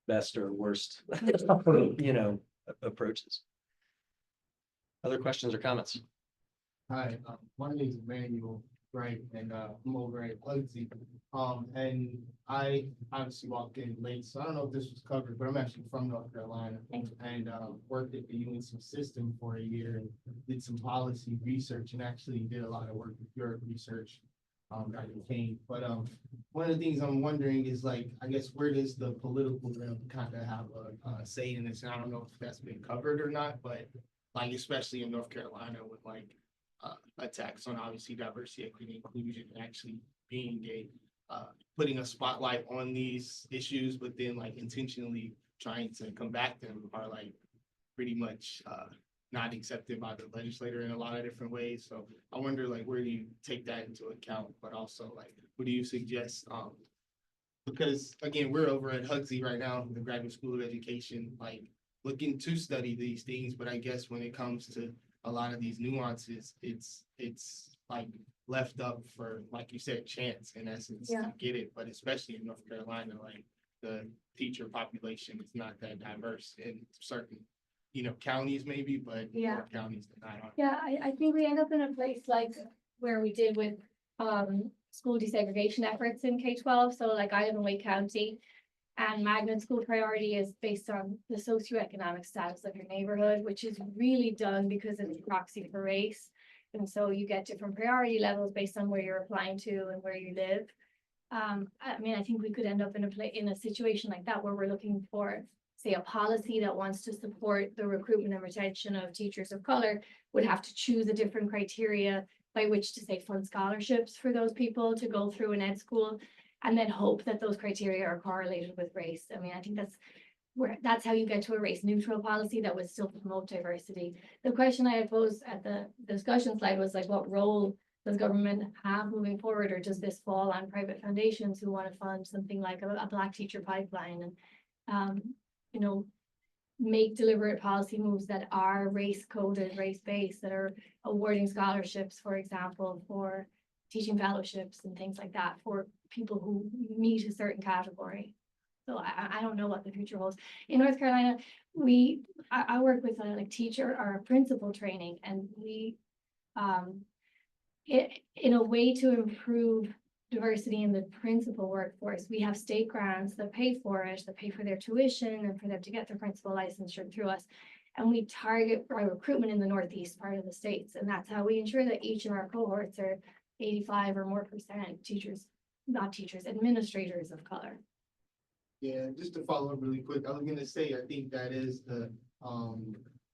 best or worst, approaches. Other questions or comments? Hi, my name is Emmanuel, right, and I'm over at Hugsy. And I obviously walked in late, so I don't know if this was covered, but I'm actually from North Carolina. And worked at the UNC system for a year and did some policy research and actually did a lot of work with your research. Dr. Kane. But one of the things I'm wondering is, like, I guess, where does the political realm kind of have a say in this? And I don't know if that's been covered or not, but like, especially in North Carolina with like attacks on obviously diversity, equity, inclusion, and actually being putting a spotlight on these issues, but then like intentionally trying to combat them are like pretty much not accepted by the legislator in a lot of different ways. So I wonder, like, where do you take that into account? But also, like, what do you suggest? Because again, we're over at Hugsy right now, the Graduate School of Education, like looking to study these things. But I guess when it comes to a lot of these nuances, it's like left up for, like you said, chance in essence to get it. But especially in North Carolina, like the teacher population is not that diverse in certain counties maybe, but more counties than not. Yeah, I think we end up in a place like where we did with school desegregation efforts in K-12. So like, I live in Wake County, and magnet school priority is based on the socioeconomic status of your neighborhood, which is really done because it's a proxy for race. And so you get different priority levels based on where you're applying to and where you live. I mean, I think we could end up in a situation like that where we're looking for, say, a policy that wants to support the recruitment and retention of teachers of color would have to choose a different criteria by which to, say, fund scholarships for those people to go through an ed school, and then hope that those criteria are correlated with race. I mean, I think that's how you get to a race neutral policy that would still promote diversity. The question I had posed at the discussion slide was like, what role does government have moving forward, or does this fall on private foundations who want to fund something like a Black teacher pipeline, and make deliberate policy moves that are race coded, race based, that are awarding scholarships, for example, for teaching fellowships and things like that for people who meet a certain category. So I don't know what the future holds. In North Carolina, I work with like teacher or principal training, and we in a way to improve diversity in the principal workforce, we have state grants that pay for it, that pay for their tuition and for them to get their principal licensure through us. And we target our recruitment in the Northeast part of the states. And that's how we ensure that each of our cohorts are 85 or more % teachers, not teachers, administrators of color. Yeah, just to follow up really quick, I was gonna say, I think that is the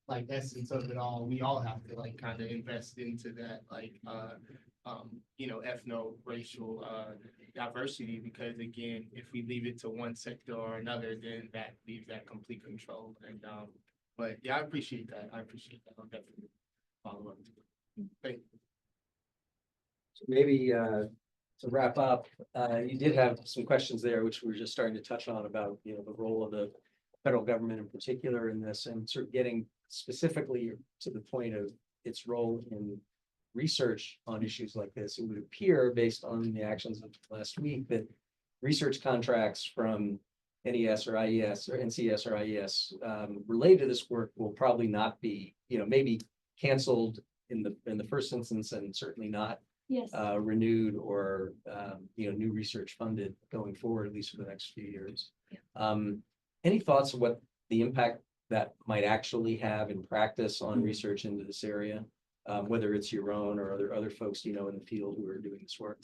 like essence of it all. We all have to like kind of invest into that, like ethno-racial diversity, because again, if we leave it to one sector or another, then that leaves that complete control. And but yeah, I appreciate that. I'll definitely follow up to it. Thank you. So maybe to wrap up, you did have some questions there, which we were just starting to touch on about, the role of the federal government in particular in this, and sort of getting specifically to the point of its role in research on issues like this. It would appear, based on the actions of last week, that research contracts from NES or IES or NCS or IES related to this work will probably not be, maybe canceled in the first instance, and certainly not Yes. renewed or new research funded going forward, at least for the next few years. Any thoughts of what the impact that might actually have in practice on research into this area, whether it's your own or other folks in the field who are doing this work?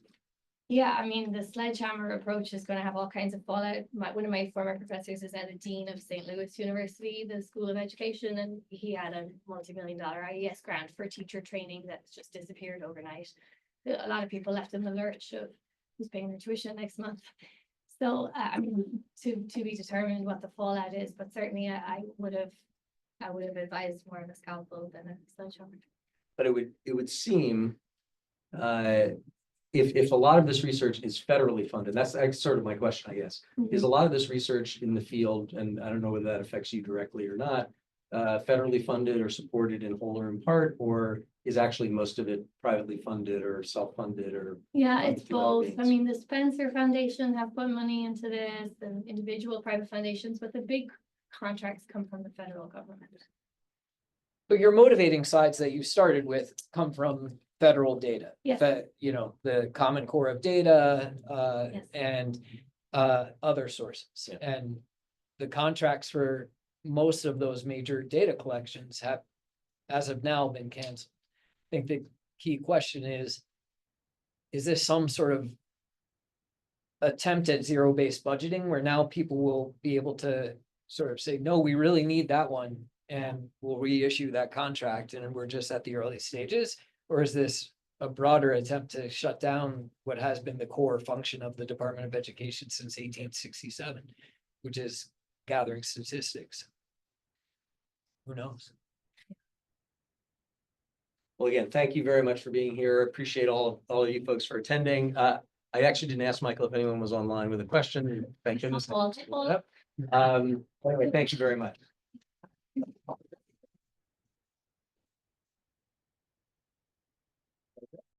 Yeah, I mean, the sledgehammer approach is going to have all kinds of fallout. One of my former professors is now the dean of St. Louis University, the School of Education, and he had a multi-million-dollar IES grant for teacher training that's just disappeared overnight. A lot of people left in the lurch of who's paying their tuition next month. So, I mean, to be determined what the fallout is, but certainly I would have advised more of a scalpel than a sledgehammer. But it would seem, if a lot of this research is federally funded, that's sort of my question, I guess. Is a lot of this research in the field, and I don't know whether that affects you directly or not, federally funded or supported in whole or in part, or is actually most of it privately funded or self-funded or? Yeah, it's through other both. I means? mean, the Spencer Foundation have put money into this and individual private foundations, but the big contracts come from the federal government. But your motivating sides that you started with come from federal data. Yes. The Common Core of data, Yes. and other sources. Yeah. And the contracts for most of those major data collections have, as of now, been canceled. I think the key question is this some sort of attempt at zero-based budgeting where now people will be able to sort of say, no, we really need that one, and we'll reissue that contract, and we're just at the early stages? Or is this a broader attempt to shut down what has been the core function of the Department of Education since 1867, which is gathering statistics? Who knows? Well, again, thank you very much for being here. Appreciate all of you folks for attending. I actually didn't ask Michael if anyone was online with a question. Thank goodness. Well, Anyway, thank you very much.